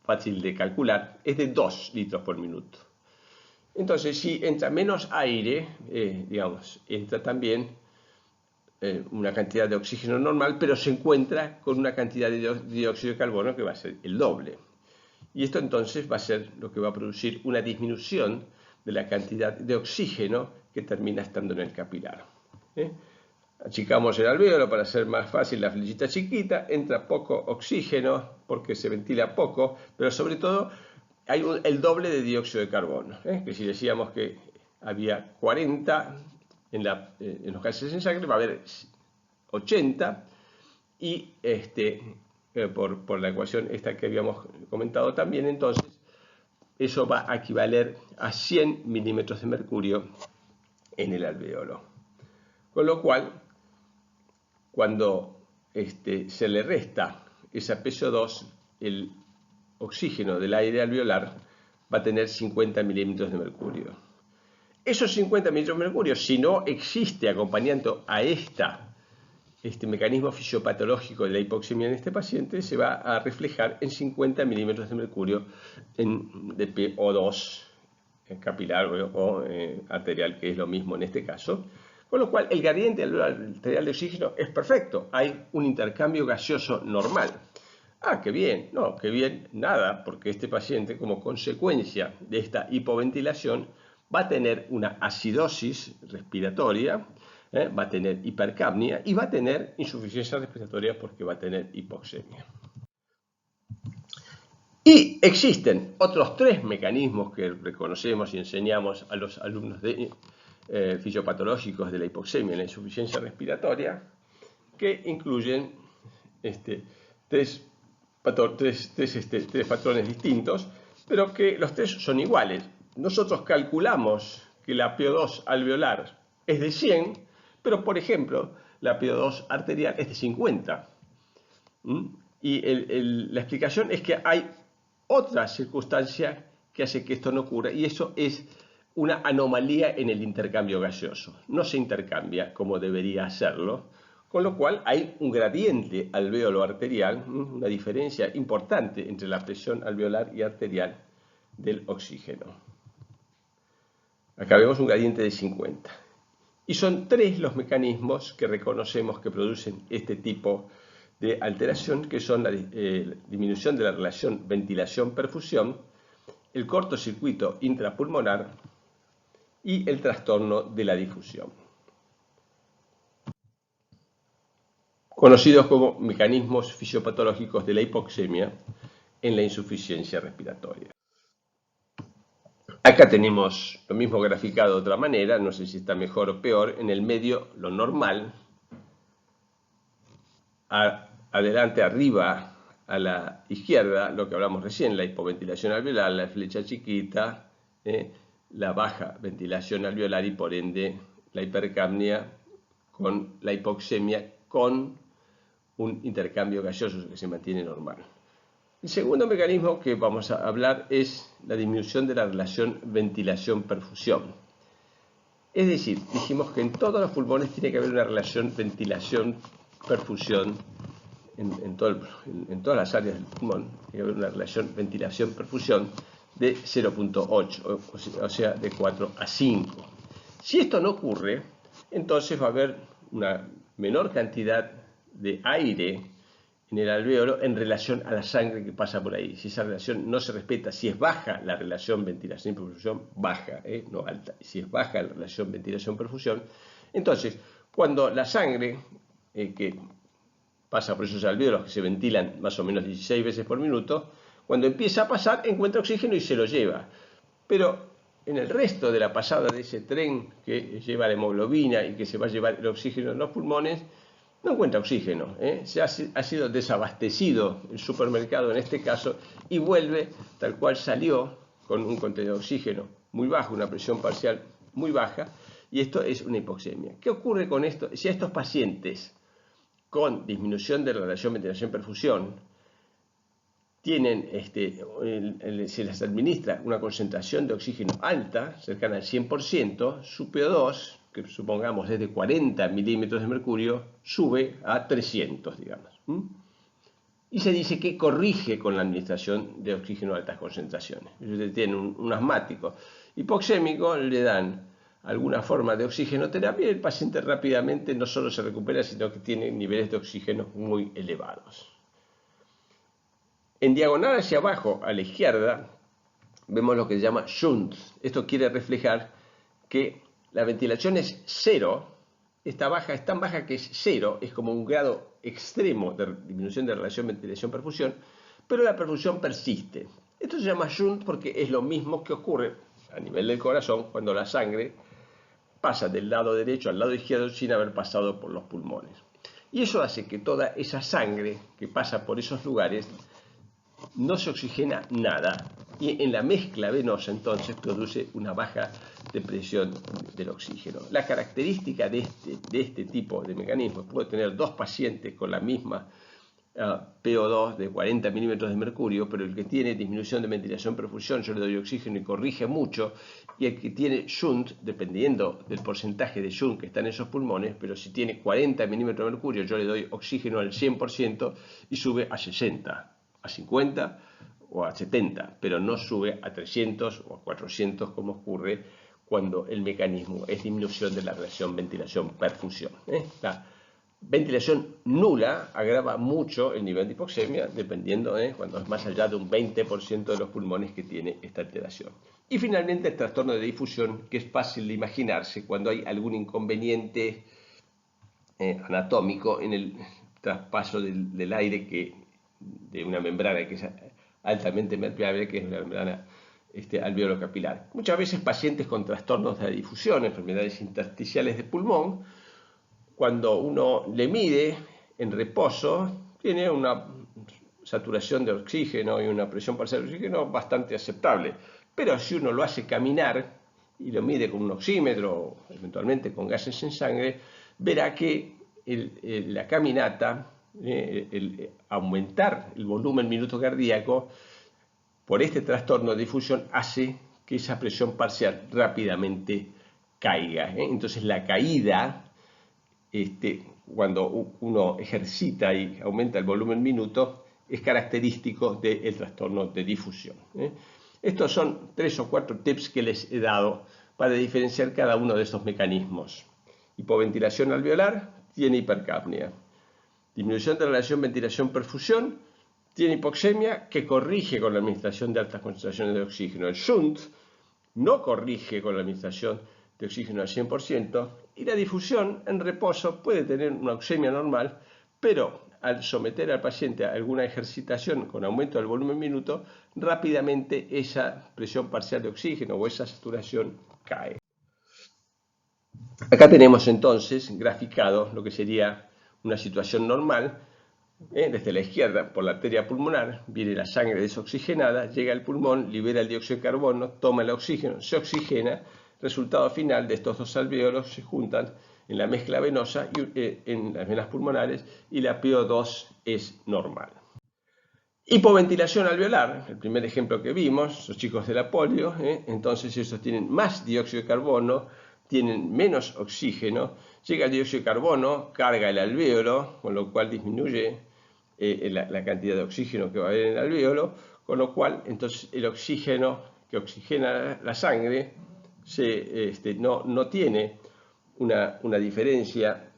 A: fácil de calcular, es de 2 litros por minuto. Entonces, si entra menos aire, digamos, entra también una cantidad de oxígeno normal, pero se encuentra con una cantidad de dióxido de carbono que va a ser el doble. Y esto entonces va a ser lo que va a producir una disminución de la cantidad de oxígeno que termina estando en el capilar. Achicamos el alvéolo para hacer más fácil la flechita chiquita, entra poco oxígeno porque se ventila poco, pero sobre todo hay el doble de dióxido de carbono, que si decíamos que había 40 en los gases en sangre, va a haber 80, y por la ecuación esta que habíamos comentado también, entonces eso va a equivaler a 100 milímetros de mercurio en el alvéolo. Con lo cual, cuando se le resta esa PSO2, el oxígeno del aire alveolar va a tener 50 milímetros de mercurio. Esos 50 milímetros de mercurio, si no existe acompañamiento a este mecanismo fisiopatológico de la hipoxemia en este paciente, se va a reflejar en 50 milímetros de mercurio de PO2 capilar o arterial, que es lo mismo en este caso. Con lo cual, el gradiente arterial de oxígeno es perfecto. Hay un intercambio gaseoso normal. Ah, qué bien. No, qué bien, nada, porque este paciente, como consecuencia de esta hipoventilación, va a tener una acidosis respiratoria, va a tener hipercapnia y va a tener insuficiencia respiratoria porque va a tener hipoxemia. Y existen otros 3 mecanismos que reconocemos y enseñamos a los alumnos de fisiopatológicos de la hipoxemia y la insuficiencia respiratoria, que incluyen 3 patrones distintos, pero que los 3 son iguales. Nosotros calculamos que la PO2 alveolar es de 100, pero por ejemplo la PO2 arterial es de 50. Y la explicación es que hay otra circunstancia que hace que esto no ocurra, y eso es una anomalía en el intercambio gaseoso. No se intercambia como debería hacerlo, con lo cual hay un gradiente alvéolo arterial, una diferencia importante entre la presión alveolar y arterial del oxígeno. Acá vemos un gradiente de 50. Y son 3 los mecanismos que reconocemos que producen este tipo de alteración, que son la disminución de la relación ventilación-perfusión, el cortocircuito intrapulmonar y el trastorno de la difusión, conocidos como mecanismos fisiopatológicos de la hipoxemia en la insuficiencia respiratoria. Acá tenemos lo mismo graficado de otra manera, no sé si está mejor o peor. En el medio, lo normal, adelante, arriba, a la izquierda, lo que hablamos recién, la hipoventilación alveolar, la flecha chiquita, la baja ventilación alveolar y por ende la hipercapnia con la hipoxemia con un intercambio gaseoso que se mantiene normal. El segundo mecanismo que vamos a hablar es la disminución de la relación ventilación-perfusión. Es decir, dijimos que en todos los pulmones tiene que haber una relación ventilación-perfusión, en todas las áreas del pulmón tiene que haber una relación ventilación-perfusión de 0.8, o sea, de 4 a 5. Si esto no ocurre, entonces va a haber una menor cantidad de aire en el alvéolo en relación a la sangre que pasa por ahí. Si esa relación no se respeta, si es baja la relación ventilación-perfusión, baja, no alta. Si es baja la relación ventilación-perfusión, entonces cuando la sangre que pasa por esos alvéolos que se ventilan más o menos 16 veces por minuto, cuando empieza a pasar encuentra oxígeno y se lo lleva. Pero en el resto de la pasada de ese tren que lleva la hemoglobina y que se va a llevar el oxígeno en los pulmones, no encuentra oxígeno, ha sido desabastecido el supermercado en este caso y vuelve tal cual salió, con un contenido de oxígeno muy bajo, una presión parcial muy baja, y esto es una hipoxemia. ¿Qué ocurre con esto? Si a estos pacientes con disminución de la relación ventilación-perfusión tienen, se les administra una concentración de oxígeno alta, cercana al 100%, su PO2, que supongamos es de 40 milímetros de mercurio, sube a 300, digamos. Y se dice que corrige con la administración de oxígeno a altas concentraciones. Si usted tiene un asmático hipoxémico, le dan alguna forma de oxigenoterapia y el paciente rápidamente no solo se recupera, sino que tiene niveles de oxígeno muy elevados. En diagonal hacia abajo, a la izquierda, vemos lo que se llama shunt. Esto quiere reflejar que la ventilación es cero, esta baja es tan baja que es cero, es como un grado extremo de disminución de relación ventilación-perfusión, pero la perfusión persiste. Esto se llama shunt porque es lo mismo que ocurre a nivel del corazón cuando la sangre pasa del lado derecho al lado izquierdo sin haber pasado por los pulmones. Y eso hace que toda esa sangre que pasa por esos lugares no se oxigena nada y en la mezcla venosa entonces produce una baja de presión del oxígeno. La característica de este tipo de mecanismos, puedo tener dos pacientes con la misma PO2 de 40 milímetros de mercurio, pero el que tiene disminución de ventilación-perfusión yo le doy oxígeno y corrige mucho, y el que tiene shunt, dependiendo del porcentaje de shunt que está en esos pulmones, pero si tiene 40 milímetros de mercurio yo le doy oxígeno al 100% y sube a 60, a 50 o a 70, pero no sube a 300 o a 400 como ocurre cuando el mecanismo es disminución de la relación ventilación-perfusión. La ventilación nula agrava mucho el nivel de hipoxemia, dependiendo cuando es más allá de un 20% de los pulmones que tiene esta alteración. Y finalmente el trastorno de difusión, que es fácil de imaginarse cuando hay algún inconveniente anatómico en el traspaso del aire de una membrana que es altamente permeable, que es la membrana alveolo-capilar. Muchas veces pacientes con trastornos de la difusión, enfermedades intersticiales de pulmón, cuando uno le mide en reposo, tiene una saturación de oxígeno y una presión parcial de oxígeno bastante aceptable. Pero si uno lo hace caminar y lo mide con un oxímetro o eventualmente con gases en sangre, verá que la caminata, aumentar el volumen minuto cardíaco por este trastorno de difusión hace que esa presión parcial rápidamente caiga. Entonces la caída, cuando uno ejercita y aumenta el volumen minuto, es característico del trastorno de difusión. Estos son 3 o 4 tips que les he dado para diferenciar cada uno de estos mecanismos. Hipoventilación alveolar tiene hipercapnia. Disminución de la relación ventilación-perfusión tiene hipoxemia que corrige con la administración de altas concentraciones de oxígeno. El shunt no corrige con la administración de oxígeno al 100% y la difusión en reposo puede tener una oxemia normal, pero al someter al paciente a alguna ejercitación con aumento del volumen minuto, rápidamente esa presión parcial de oxígeno o esa saturación cae. Acá tenemos entonces graficado lo que sería una situación normal. Desde la izquierda, por la arteria pulmonar, viene la sangre desoxigenada, llega al pulmón, libera el dióxido de carbono, toma el oxígeno, se oxigena. Resultado final de estos dos alvéolos se juntan en la mezcla venosa y en las venas pulmonares y la PO2 es normal. Hipoventilación alveolar, el primer ejemplo que vimos, los chicos de la polio, entonces ellos tienen más dióxido de carbono, tienen menos oxígeno, llega el dióxido de carbono, carga el alvéolo, con lo cual disminuye la cantidad de oxígeno que va a haber en el alvéolo, con lo cual entonces el oxígeno que oxigena la sangre no tiene una diferencia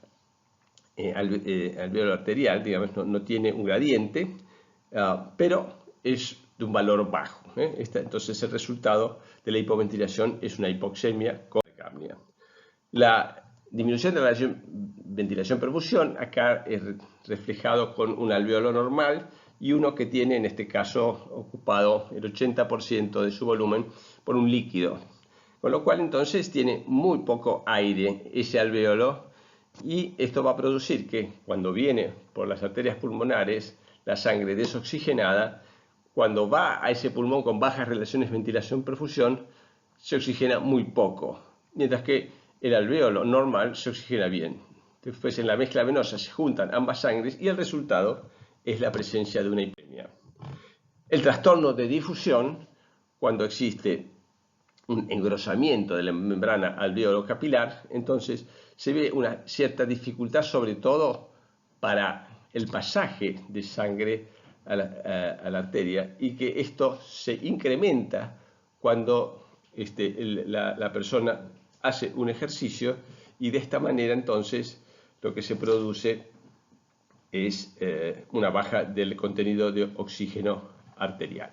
A: alvéolo arterial, digamos, no tiene un gradiente, pero es de un valor bajo. Entonces el resultado de la hipoventilación es una hipoxemia con apnea. La disminución de la ventilación-perfusión acá es reflejado con un alvéolo normal y uno que tiene en este caso ocupado el 80% de su volumen por un líquido, con lo cual entonces tiene muy poco aire ese alvéolo y esto va a producir que cuando viene por las arterias pulmonares la sangre desoxigenada, cuando va a ese pulmón con bajas relaciones ventilación-perfusión se oxigena muy poco, mientras que el alvéolo normal se oxigena bien. Después en la mezcla venosa se juntan ambas sangres y el resultado es la presencia de una hipoxemia. El trastorno de difusión, cuando existe un engrosamiento de la membrana alvéolo capilar, entonces se ve una cierta dificultad, sobre todo para el pasaje de sangre a la arteria, y que esto se incrementa cuando la persona hace un ejercicio, y de esta manera entonces lo que se produce es una baja del contenido de oxígeno arterial.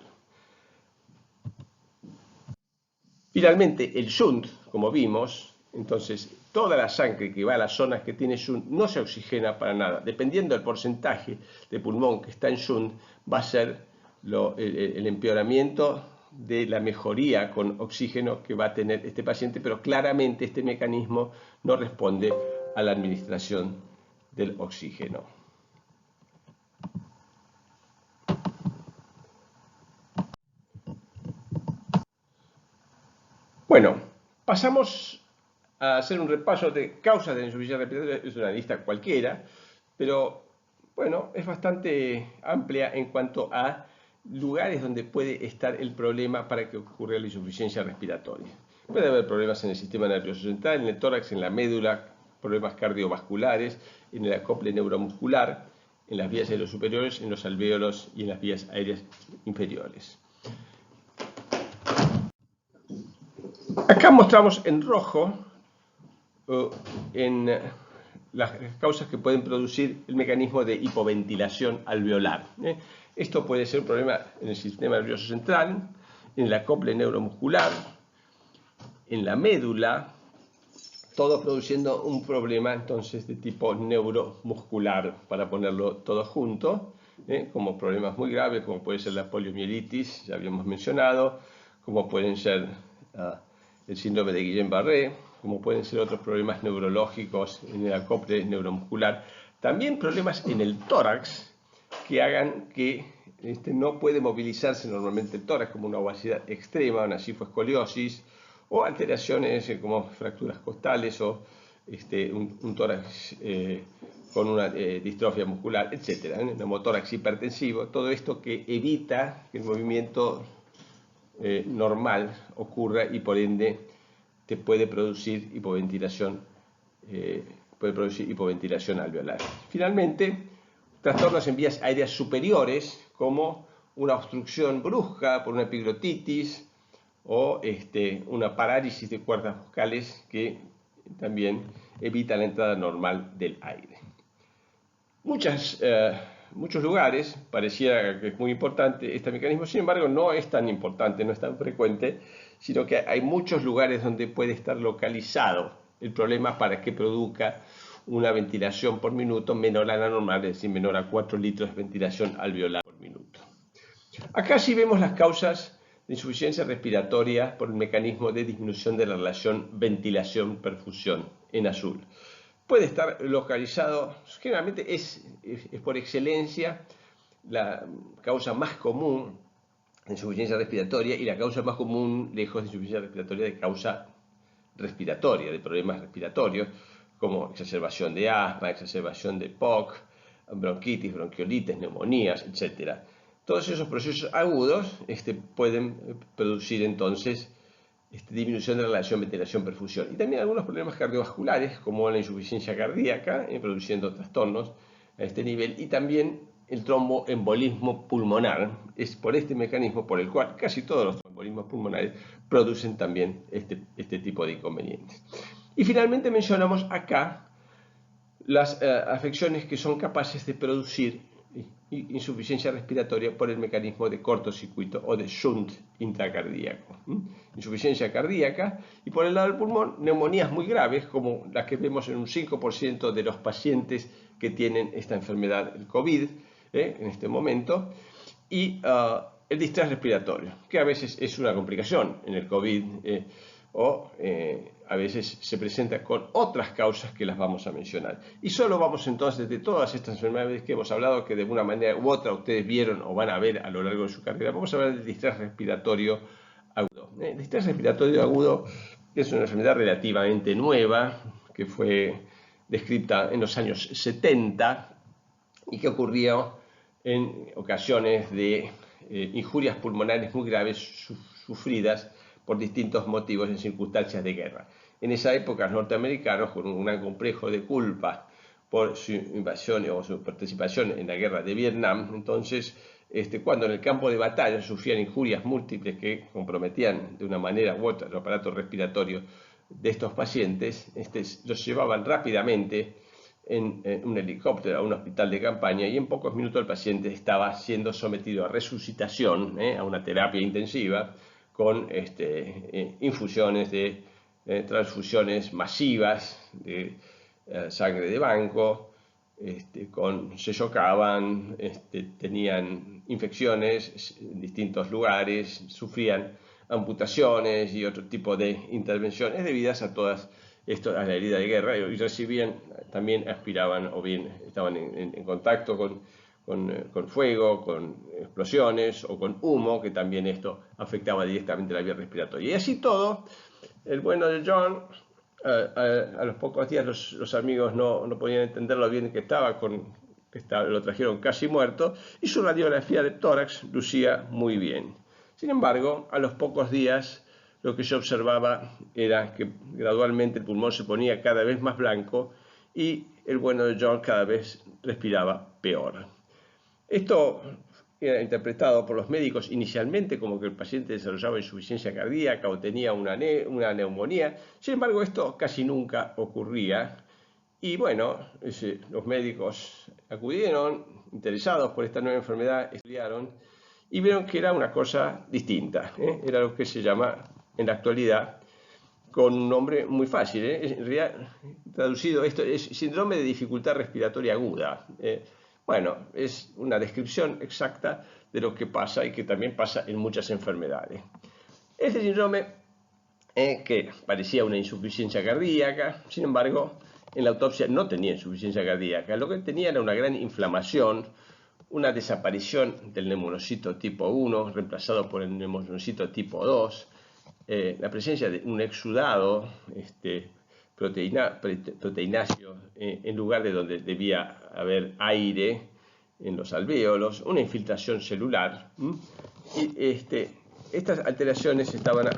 A: Finalmente, el shunt, como vimos, entonces toda la sangre que va a las zonas que tiene shunt no se oxigena para nada. Dependiendo del porcentaje de pulmón que está en shunt, va a ser el empeoramiento de la mejoría con oxígeno que va a tener este paciente, pero claramente este mecanismo no responde a la administración del oxígeno. Bueno, pasamos a hacer un repaso de causas de insuficiencia respiratoria. Es una lista cualquiera, pero bueno, es bastante amplia en cuanto a lugares donde puede estar el problema para que ocurra la insuficiencia respiratoria. Puede haber problemas en el sistema nervioso central, en el tórax, en la médula, problemas cardiovasculares, en el acople neuromuscular, en las vías aéreas superiores, en los alvéolos y en las vías aéreas inferiores. Acá mostramos en rojo las causas que pueden producir el mecanismo de hipoventilación alveolar. Esto puede ser un problema en el sistema nervioso central, en el acople neuromuscular, en la médula, todo produciendo un problema entonces de tipo neuromuscular, para ponerlo todo junto, como problemas muy graves, como puede ser la poliomielitis, ya habíamos mencionado, como pueden ser el síndrome de Guillain-Barré, como pueden ser otros problemas neurológicos en el acople neuromuscular. También problemas en el tórax que hagan que no puede movilizarse normalmente el tórax, como una obesidad extrema, una cifoescoliosis, o alteraciones como fracturas costales o un tórax con una distrofia muscular, etc. Un hemotórax hipertensivo, todo esto que evita que el movimiento normal ocurra y por ende te puede producir hipoventilación alveolar. Finalmente, trastornos en vías aéreas superiores como una obstrucción brusca por una epiglotitis o una parálisis de cuerdas vocales que también evita la entrada normal del aire. muchos lugares pareciera que es muy importante este mecanismo, sin embargo no es tan importante, no es tan frecuente, sino que hay muchos lugares donde puede estar localizado el problema para que produzca una ventilación por minuto menor a la normal, es decir, menor a 4 litros de ventilación alveolar por minuto. Acá sí vemos las causas de insuficiencia respiratoria por el mecanismo de disminución de la relación ventilación-perfusión en azul. Puede estar localizado, generalmente es por excelencia la causa más común de insuficiencia respiratoria y la causa más común lejos de insuficiencia respiratoria de causa respiratoria, de problemas respiratorios, como exacerbación de asma, exacerbación de POC, bronquitis, bronquiolitis, neumonías, etc. Todos esos procesos agudos pueden producir entonces disminución de la relación ventilación-perfusión. Y también algunos problemas cardiovasculares, como la insuficiencia cardíaca, produciendo trastornos a este nivel, y también el tromboembolismo pulmonar. Es por este mecanismo por el cual casi todos los tromboembolismos pulmonares producen también este tipo de inconvenientes. Y finalmente mencionamos acá las afecciones que son capaces de producir insuficiencia respiratoria por el mecanismo de cortocircuito o de shunt intracardíaco. Insuficiencia cardíaca y por el lado del pulmón, neumonías muy graves como las que vemos en un 5% de los pacientes que tienen esta enfermedad, el COVID, en este momento, y el distrés respiratorio, que a veces es una complicación en el COVID a veces se presenta con otras causas que las vamos a mencionar. Y solo vamos entonces de todas estas enfermedades que hemos hablado, que de una manera u otra ustedes vieron o van a ver a lo largo de su carrera, vamos a hablar del distrés respiratorio agudo. El distrés respiratorio agudo es una enfermedad relativamente nueva, que fue descrita en los años 70 y que ocurrió en ocasiones de injurias pulmonares muy graves sufridas por distintos motivos en circunstancias de guerra. En esa época los norteamericanos, con un gran complejo de culpa por su invasión o su participación en la guerra de Vietnam, entonces cuando en el campo de batalla sufrían injurias múltiples que comprometían de una manera u otra el aparato respiratorio de estos pacientes, los llevaban rápidamente en un helicóptero a un hospital de campaña y en pocos minutos el paciente estaba siendo sometido a resucitación, a una terapia intensiva, con infusiones de transfusiones masivas de sangre de banco, se chocaban, tenían infecciones en distintos lugares, sufrían amputaciones y otro tipo de intervenciones debidas a todas esto, a la herida de guerra, y recibían, también aspiraban o bien estaban en contacto con fuego, con explosiones o con humo, que también esto afectaba directamente la vía respiratoria. Y así todo, el bueno de John, a los pocos días los amigos no podían entender lo bien que estaba, lo trajeron casi muerto, y su radiografía de tórax lucía muy bien. Sin embargo, a los pocos días lo que se observaba era que gradualmente el pulmón se ponía cada vez más blanco y el bueno de John cada vez respiraba peor. Esto era interpretado por los médicos inicialmente como que el paciente desarrollaba insuficiencia cardíaca o tenía una neumonía. Sin embargo, esto casi nunca ocurría. Y bueno, los médicos acudieron, interesados por esta nueva enfermedad, estudiaron y vieron que era una cosa distinta. Era lo que se llama en la actualidad, con un nombre muy fácil. En realidad, traducido, esto es síndrome de dificultad respiratoria aguda. Bueno, es una descripción exacta de lo que pasa y que también pasa en muchas enfermedades. Este síndrome, que parecía una insuficiencia cardíaca, sin embargo, en la autopsia no tenía insuficiencia cardíaca. Lo que tenía era una gran inflamación, una desaparición del neumonocito tipo 1, reemplazado por el neumonocito tipo 2, la presencia de un exudado proteináceo en lugar de donde debía haber aire en los alvéolos, una infiltración celular. Y estas alteraciones estaban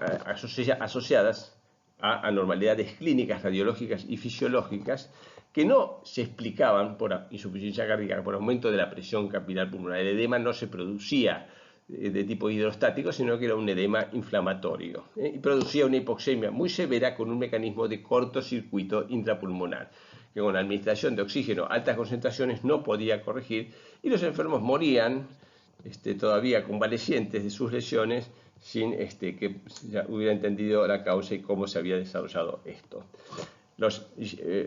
A: asociadas a anormalidades clínicas, radiológicas y fisiológicas que no se explicaban por insuficiencia cardíaca, por aumento de la presión capilar pulmonar. El edema no se producía de tipo hidrostático, sino que era un edema inflamatorio, y producía una hipoxemia muy severa con un mecanismo de cortocircuito intrapulmonar, que con la administración de oxígeno a altas concentraciones no podía corregir, y los enfermos morían todavía convalecientes de sus lesiones sin que ya hubiera entendido la causa y cómo se había desarrollado esto.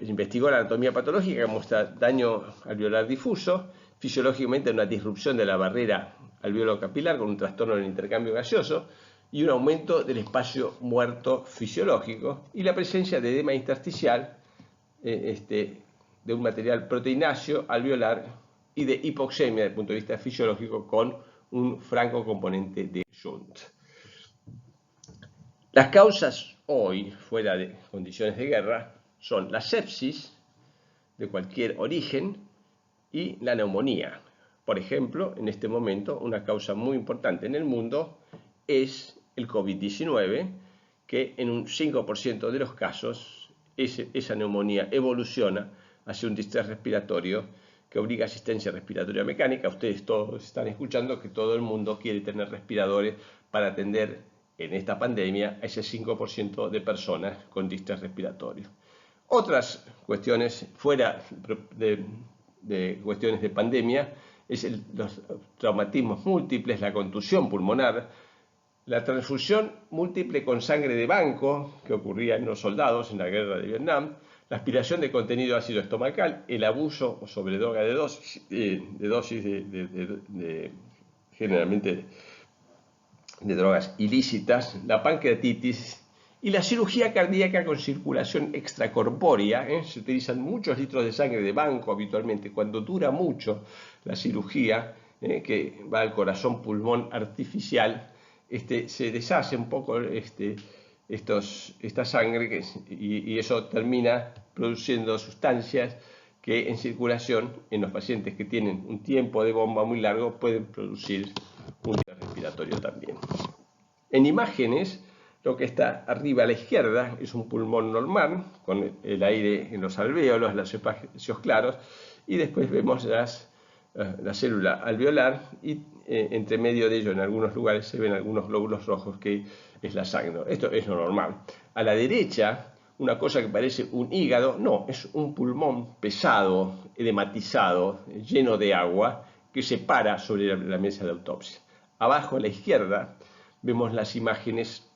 A: Investigó la anatomía patológica que muestra daño alveolar difuso, fisiológicamente una disrupción de la barrera alveolo-capilar con un trastorno del intercambio gaseoso y un aumento del espacio muerto fisiológico, y la presencia de edema intersticial de un material proteináceo alveolar y de hipoxemia desde el punto de vista fisiológico con un franco componente de shunt. Las causas hoy, fuera de condiciones de guerra, son la sepsis de cualquier origen y la neumonía. Por ejemplo, en este momento, una causa muy importante en el mundo es el COVID-19, que en un 5% de los casos esa neumonía evoluciona hacia un distrés respiratorio que obliga a asistencia respiratoria mecánica. Ustedes todos están escuchando que todo el mundo quiere tener respiradores para atender en esta pandemia a ese 5% de personas con distrés respiratorio. Otras cuestiones fuera de cuestiones de pandemia es los traumatismos múltiples, la contusión pulmonar, la transfusión múltiple con sangre de banco que ocurría en los soldados en la guerra de Vietnam, la aspiración de contenido ácido estomacal, el abuso o sobredosis generalmente de drogas ilícitas, la pancreatitis y la cirugía cardíaca con circulación extracorpórea. Se utilizan muchos litros de sangre de banco habitualmente. Cuando dura mucho la cirugía, que va al corazón pulmón artificial, se deshace un poco esta sangre y eso termina produciendo sustancias que en circulación en los pacientes que tienen un tiempo de bomba muy largo pueden producir un respiratorio también. En imágenes, lo que está arriba a la izquierda es un pulmón normal, con el aire en los alvéolos, los espacios claros, y después vemos la célula alveolar y entre medio de ello en algunos lugares se ven algunos glóbulos rojos que es la sangre. Esto es lo normal. A la derecha, una cosa que parece un hígado, no, es un pulmón pesado, edematizado, lleno de agua, que se para sobre la mesa de autopsia. Abajo a la izquierda vemos las imágenes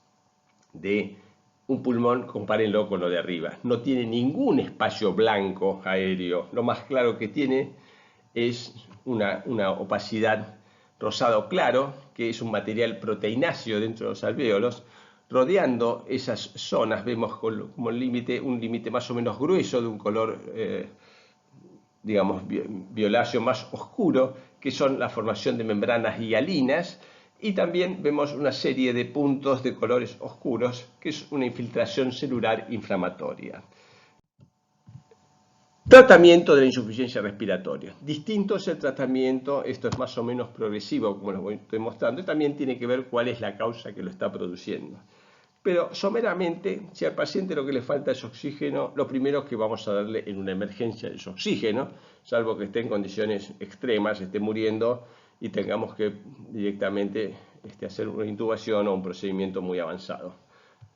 A: de un pulmón, compárenlo con lo de arriba. No tiene ningún espacio blanco aéreo. Lo más claro que tiene es una opacidad rosado claro, que es un material proteináceo dentro de los alvéolos. Rodeando esas zonas vemos como un límite más o menos grueso de un color, digamos, violáceo más oscuro, que son la formación de membranas hialinas, y también vemos una serie de puntos de colores oscuros, que es una infiltración celular inflamatoria. Tratamiento de la insuficiencia respiratoria. Distinto es el tratamiento, esto es más o menos progresivo, como lo estoy mostrando, y también tiene que ver cuál es la causa que lo está produciendo. Pero someramente, si al paciente lo que le falta es oxígeno, lo primero que vamos a darle en una emergencia es oxígeno, salvo que esté en condiciones extremas, esté muriendo y tengamos que directamente hacer una intubación o un procedimiento muy avanzado.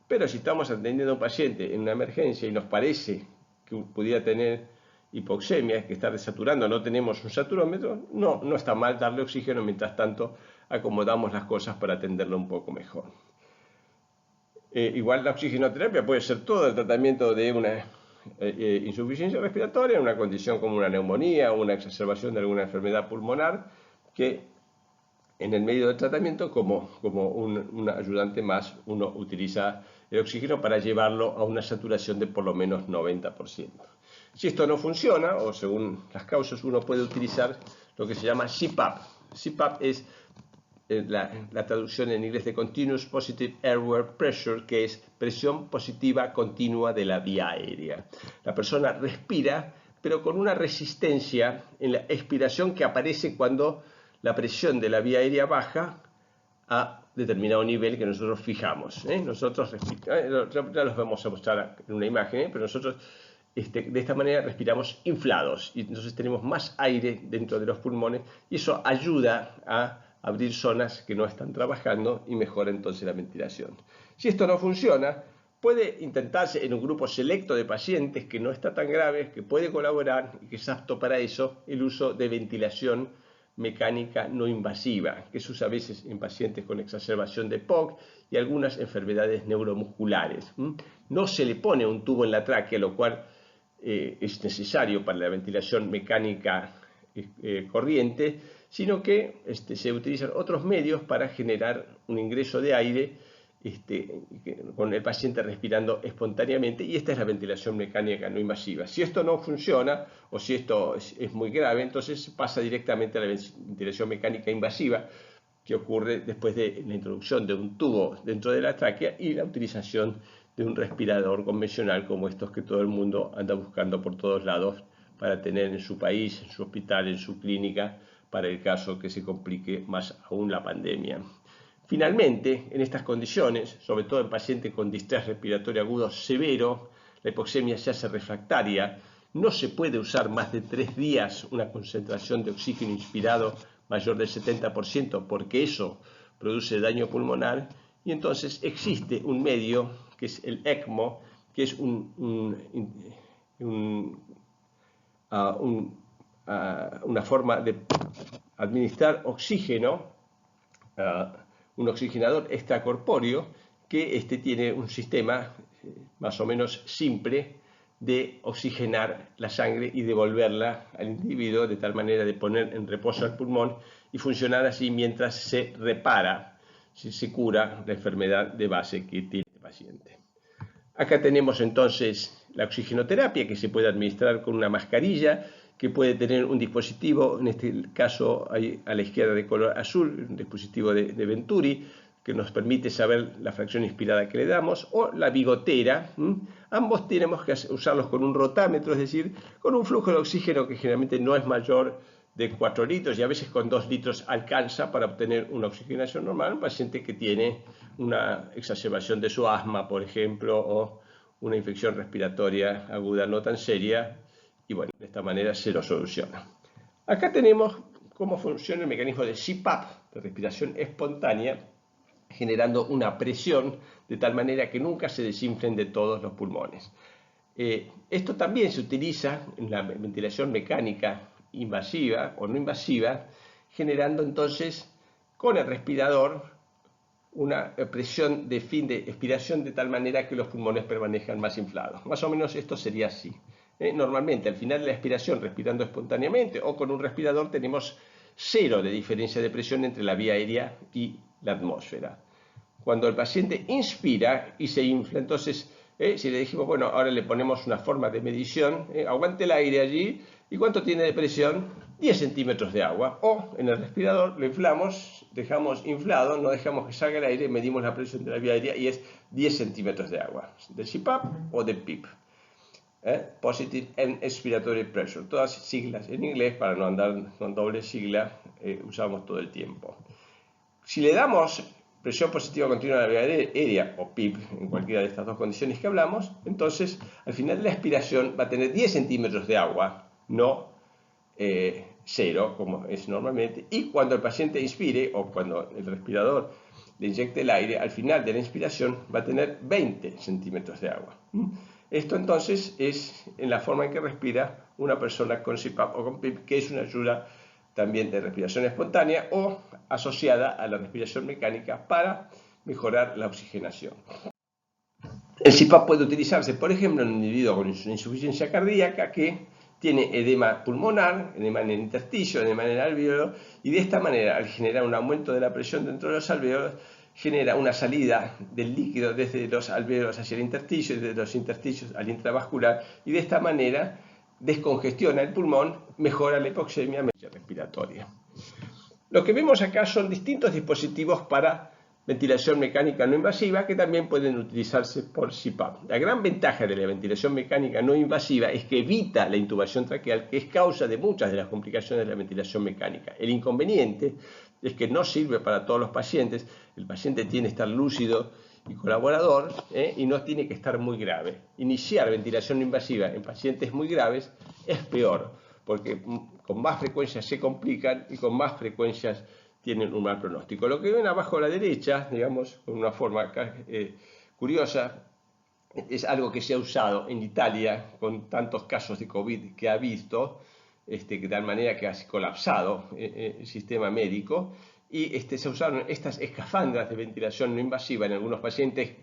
A: Pero si estamos atendiendo a un paciente en una emergencia y nos parece que pudiera tener hipoxemia, que está desaturando, no tenemos un saturómetro, no está mal darle oxígeno, mientras tanto acomodamos las cosas para atenderlo un poco mejor. Igual la oxigenoterapia puede ser todo el tratamiento de una insuficiencia respiratoria, una condición como una neumonía o una exacerbación de alguna enfermedad pulmonar, que en el medio del tratamiento, como un ayudante más, uno utiliza el oxígeno para llevarlo a una saturación de por lo menos 90%. Si esto no funciona, o según las causas, uno puede utilizar lo que se llama CPAP. CPAP es la traducción en inglés de Continuous Positive Airway Pressure, que es presión positiva continua de la vía aérea. La persona respira, pero con una resistencia en la expiración que aparece cuando la presión de la vía aérea baja a determinado nivel que nosotros fijamos. Nosotros ya los vamos a mostrar en una imagen, pero nosotros de esta manera respiramos inflados y entonces tenemos más aire dentro de los pulmones y eso ayuda a abrir zonas que no están trabajando y mejora entonces la ventilación. Si esto no funciona, puede intentarse en un grupo selecto de pacientes que no está tan grave, que puede colaborar y que es apto para eso, el uso de ventilación mecánica no invasiva, que se usa a veces en pacientes con exacerbación de POC y algunas enfermedades neuromusculares. No se le pone un tubo en la tráquea, lo cual es necesario para la ventilación mecánica corriente, sino que se utilizan otros medios para generar un ingreso de aire con el paciente respirando espontáneamente, y esta es la ventilación mecánica no invasiva. Si esto no funciona o si esto es muy grave, entonces pasa directamente a la ventilación mecánica invasiva, que ocurre después de la introducción de un tubo dentro de la tráquea y la utilización de un respirador convencional como estos que todo el mundo anda buscando por todos lados para tener en su país, en su hospital, en su clínica, para el caso que se complique más aún la pandemia. Finalmente, en estas condiciones, sobre todo en pacientes con distrés respiratorio agudo severo, la hipoxemia se hace refractaria, no se puede usar más de 3 días una concentración de oxígeno inspirado mayor del 70% porque eso produce daño pulmonar, y entonces existe un medio que es el ECMO, que es una forma de administrar oxígeno, un oxigenador extracorpóreo que tiene un sistema más o menos simple de oxigenar la sangre y devolverla al individuo de tal manera de poner en reposo al pulmón y funcionar así mientras se repara, si se cura la enfermedad de base que tiene el paciente. Acá tenemos entonces la oxigenoterapia, que se puede administrar con una mascarilla, que puede tener un dispositivo, en este caso hay a la izquierda de color azul, un dispositivo de Venturi, que nos permite saber la fracción inspirada que le damos, o la bigotera. Ambos tenemos que usarlos con un rotámetro, es decir, con un flujo de oxígeno que generalmente no es mayor de 4 litros, y a veces con 2 litros alcanza para obtener una oxigenación normal. Un paciente que tiene una exacerbación de su asma, por ejemplo, o una infección respiratoria aguda no tan seria, y bueno, de esta manera se lo soluciona. Acá tenemos cómo funciona el mecanismo de CPAP, de respiración espontánea, generando una presión de tal manera que nunca se desinflen de todos los pulmones. Esto también se utiliza en la ventilación mecánica invasiva o no invasiva, generando entonces con el respirador una presión de fin de expiración de tal manera que los pulmones permanezcan más inflados. Más o menos esto sería así. Normalmente al final de la expiración, respirando espontáneamente o con un respirador, tenemos 0 de diferencia de presión entre la vía aérea y la atmósfera. Cuando el paciente inspira y se infla, entonces si le dijimos, bueno, ahora le ponemos una forma de medición, aguante el aire allí, ¿y cuánto tiene de presión? 10 centímetros de agua. O en el respirador lo inflamos, dejamos inflado, no dejamos que salga el aire, medimos la presión de la vía aérea y es 10 centímetros de agua, del CPAP o del PIP. Positive and Expiratory Pressure, todas siglas en inglés para no andar con doble sigla, usamos todo el tiempo. Si le damos presión positiva continua de la vía aérea o PIP en cualquiera de estas dos condiciones que hablamos, entonces al final de la expiración va a tener 10 centímetros de agua, no 0 como es normalmente, y cuando el paciente inspire o cuando el respirador le inyecte el aire, al final de la inspiración va a tener 20 centímetros de agua. Esto entonces es en la forma en que respira una persona con CPAP o con PIP, que es una ayuda también de respiración espontánea o asociada a la respiración mecánica para mejorar la oxigenación. El CPAP puede utilizarse, por ejemplo, en un individuo con insuficiencia cardíaca que tiene edema pulmonar, edema en el intersticio, edema en el alvéolo, y de esta manera, al generar un aumento de la presión dentro de los alvéolos, genera una salida del líquido desde los alvéolos hacia el intersticio y desde los intersticios al intravascular, y de esta manera descongestiona el pulmón, mejora la hipoxemia respiratoria. Lo que vemos acá son distintos dispositivos para ventilación mecánica no invasiva que también pueden utilizarse por CPAP. La gran ventaja de la ventilación mecánica no invasiva es que evita la intubación traqueal, que es causa de muchas de las complicaciones de la ventilación mecánica. El inconveniente es que no sirve para todos los pacientes. El paciente tiene que estar lúcido y colaborador, y no tiene que estar muy grave. Iniciar ventilación no invasiva en pacientes muy graves es peor, porque con más frecuencia se complican y con más frecuencias tienen un mal pronóstico. Lo que ven abajo a la derecha, digamos, con una forma curiosa, es algo que se ha usado en Italia con tantos casos de COVID que ha visto, de tal manera que ha colapsado el sistema médico, y se usaron estas escafandras de ventilación no invasiva en algunos pacientes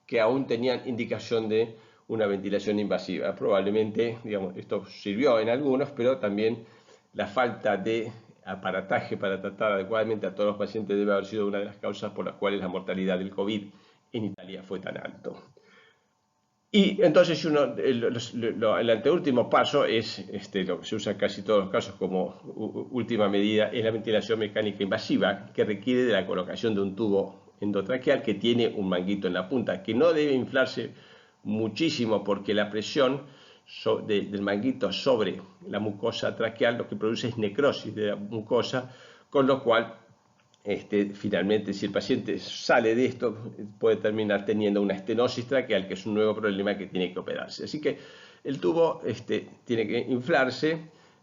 A: que aún tenían indicación de una ventilación invasiva. Probablemente, digamos, esto sirvió en algunos, pero también la falta de aparataje para tratar adecuadamente a todos los pacientes debe haber sido una de las causas por las cuales la mortalidad del COVID en Italia fue tan alto. Y entonces el anteúltimo paso es lo que se usa en casi todos los casos como última medida, es la ventilación mecánica invasiva, que requiere de la colocación de un tubo endotraqueal que tiene un manguito en la punta, que no debe inflarse muchísimo porque la presión del manguito sobre la mucosa traqueal lo que produce es necrosis de la mucosa, con lo cual finalmente, si el paciente sale de esto, puede terminar teniendo una estenosis traqueal, que es un nuevo problema que tiene que operarse. Así que el tubo tiene que inflarse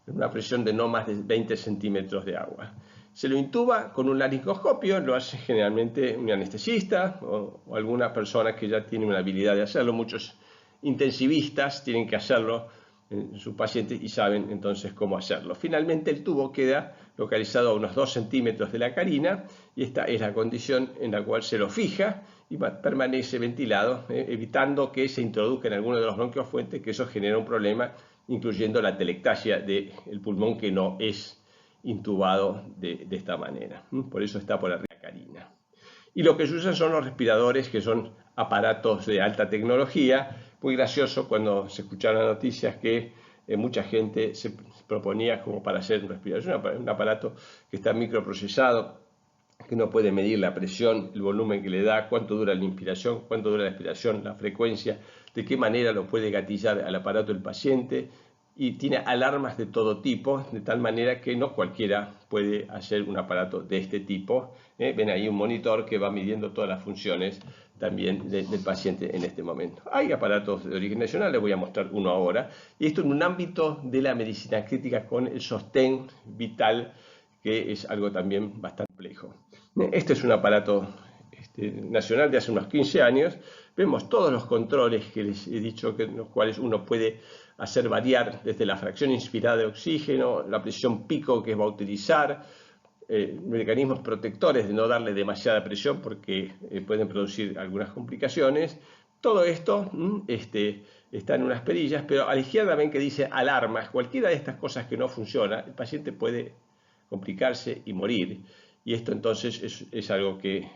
A: en una presión de no más de 20 centímetros de agua. Se lo intuba con un laringoscopio, lo hace generalmente un anestesista o alguna persona que ya tiene una habilidad de hacerlo. Muchos intensivistas tienen que hacerlo en sus pacientes y saben entonces cómo hacerlo. Finalmente el tubo queda localizado a unos 2 centímetros de la carina y esta es la condición en la cual se lo fija y permanece ventilado, evitando que se introduzca en alguno de los bronquios fuentes, que eso genera un problema, incluyendo la telectasia del pulmón que no es intubado de esta manera. Por eso está por arriba de la carina. Y lo que se usan son los respiradores, que son aparatos de alta tecnología. Muy gracioso cuando se escucharon las noticias que mucha gente se proponía como para hacer un respirador. Es un aparato que está microprocesado, que no puede medir la presión, el volumen que le da, cuánto dura la inspiración, cuánto dura la expiración, la frecuencia, de qué manera lo puede gatillar al aparato del paciente, y tiene alarmas de todo tipo, de tal manera que no cualquiera puede hacer un aparato de este tipo. Ven ahí un monitor que va midiendo todas las funciones también del paciente en este momento. Hay aparatos de origen nacional, les voy a mostrar uno ahora, y esto en un ámbito de la medicina crítica con el sostén vital, que es algo también bastante complejo. Este es un aparato nacional de hace unos 15 años. Vemos todos los controles que les he dicho, en los cuales uno puede hacer variar desde la fracción inspirada de oxígeno, la presión pico que va a utilizar, mecanismos protectores de no darle demasiada presión porque pueden producir algunas complicaciones. Todo esto está en unas perillas, pero a la izquierda ven que dice alarmas. Cualquiera de estas cosas que no funciona, el paciente puede complicarse y morir. Y esto entonces es algo que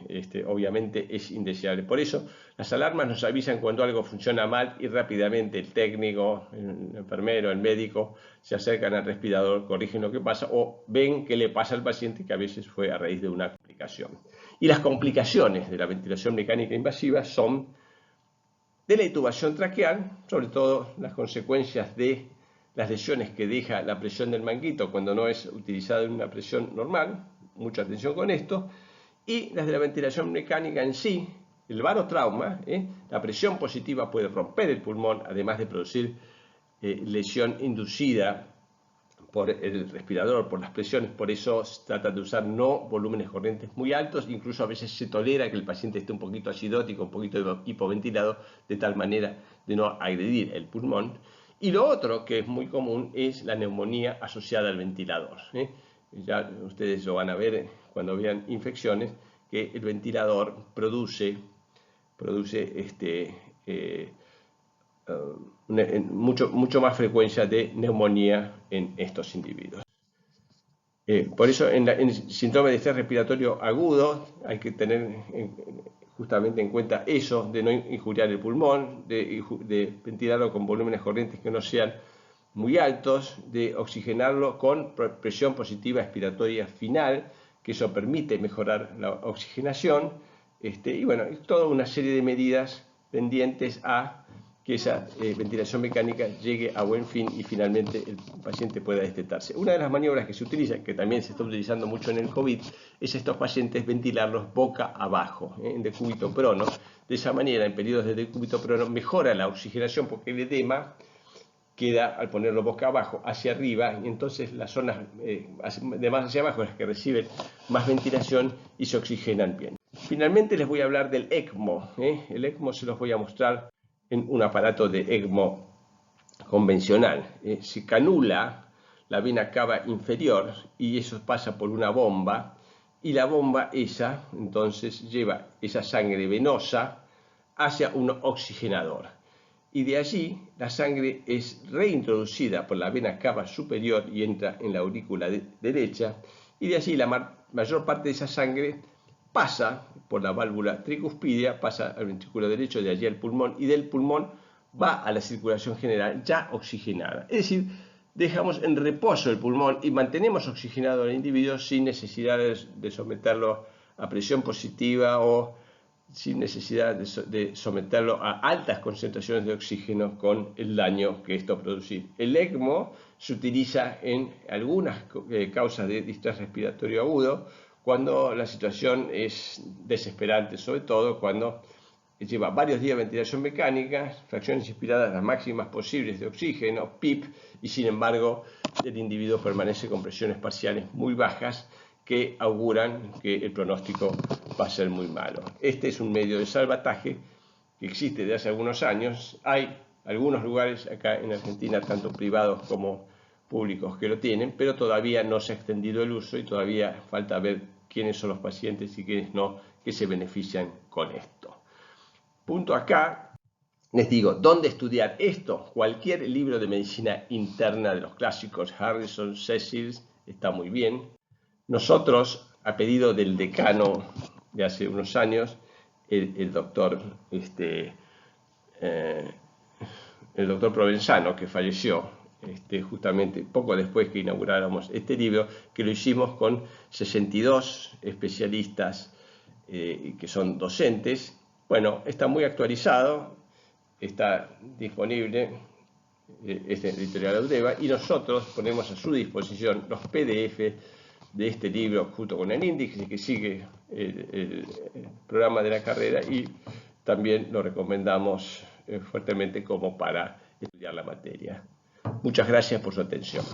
A: obviamente es indeseable. Por eso las alarmas nos avisan cuando algo funciona mal y rápidamente el técnico, el enfermero, el médico se acercan al respirador, corrigen lo que pasa o ven qué le pasa al paciente, que a veces fue a raíz de una complicación. Y las complicaciones de la ventilación mecánica invasiva son de la intubación traqueal, sobre todo las consecuencias de las lesiones que deja la presión del manguito cuando no es utilizada en una presión normal. Mucha atención con esto, y las de la ventilación mecánica en sí, el barotrauma, la presión positiva puede romper el pulmón, además de producir lesión inducida por el respirador, por las presiones. Por eso se trata de usar no volúmenes corrientes muy altos, incluso a veces se tolera que el paciente esté un poquito acidótico, un poquito hipoventilado, de tal manera de no agredir el pulmón. Y lo otro que es muy común es la neumonía asociada al ventilador. Ya ustedes lo van a ver cuando vean infecciones, que el ventilador produce mucho más frecuencia de neumonía en estos individuos. Por eso en el síndrome de estrés respiratorio agudo hay que tener justamente en cuenta eso, de no injuriar el pulmón, de ventilarlo con volúmenes corrientes que no sean muy altos, de oxigenarlo con presión positiva expiratoria final, que eso permite mejorar la oxigenación, y bueno, toda una serie de medidas pendientes a que esa ventilación mecánica llegue a buen fin y finalmente el paciente pueda destetarse. Una de las maniobras que se utiliza, que también se está utilizando mucho en el COVID, es estos pacientes ventilarlos boca abajo, en decúbito prono. De esa manera, en periodos de decúbito prono, mejora la oxigenación porque el edema queda, al ponerlo boca abajo, hacia arriba, y entonces las zonas de más hacia abajo las que reciben más ventilación y se oxigenan bien. Finalmente les voy a hablar del ECMO. El ECMO se los voy a mostrar en un aparato de ECMO convencional. Se canula la vena cava inferior y eso pasa por una bomba, y la bomba esa entonces lleva esa sangre venosa hacia un oxigenador, y de allí la sangre es reintroducida por la vena cava superior y entra en la aurícula derecha, y de allí la mayor parte de esa sangre pasa por la válvula tricuspidia, pasa al ventrículo derecho, de allí al pulmón, y del pulmón va a la circulación general ya oxigenada. Es decir, dejamos en reposo el pulmón y mantenemos oxigenado al individuo sin necesidad de someterlo a presión positiva o sin necesidad de someterlo a altas concentraciones de oxígeno con el daño que esto produce. El ECMO se utiliza en algunas causas de distrés respiratorio agudo, cuando la situación es desesperante, sobre todo cuando lleva varios días de ventilación mecánica, fracciones inspiradas las máximas posibles de oxígeno, PIP, y sin embargo el individuo permanece con presiones parciales muy bajas que auguran que el pronóstico va a ser muy malo. Este es un medio de salvataje que existe desde hace algunos años. Hay algunos lugares acá en Argentina, tanto privados como públicos, que lo tienen, pero todavía no se ha extendido el uso y todavía falta ver quiénes son los pacientes y quiénes no que se benefician con esto. Punto acá. Les digo, ¿dónde estudiar esto? Cualquier libro de medicina interna de los clásicos, Harrison, Cecil, está muy bien. Nosotros, a pedido del decano de hace unos años, el doctor Provenzano, que falleció justamente poco después que inauguráramos este libro, que lo hicimos con 62 especialistas que son docentes. Bueno, está muy actualizado, está disponible, es de Editorial Audeva, y nosotros ponemos a su disposición los PDF de este libro junto con el índice que sigue el programa de la carrera, y también lo recomendamos fuertemente como para estudiar la materia. Muchas gracias por su atención.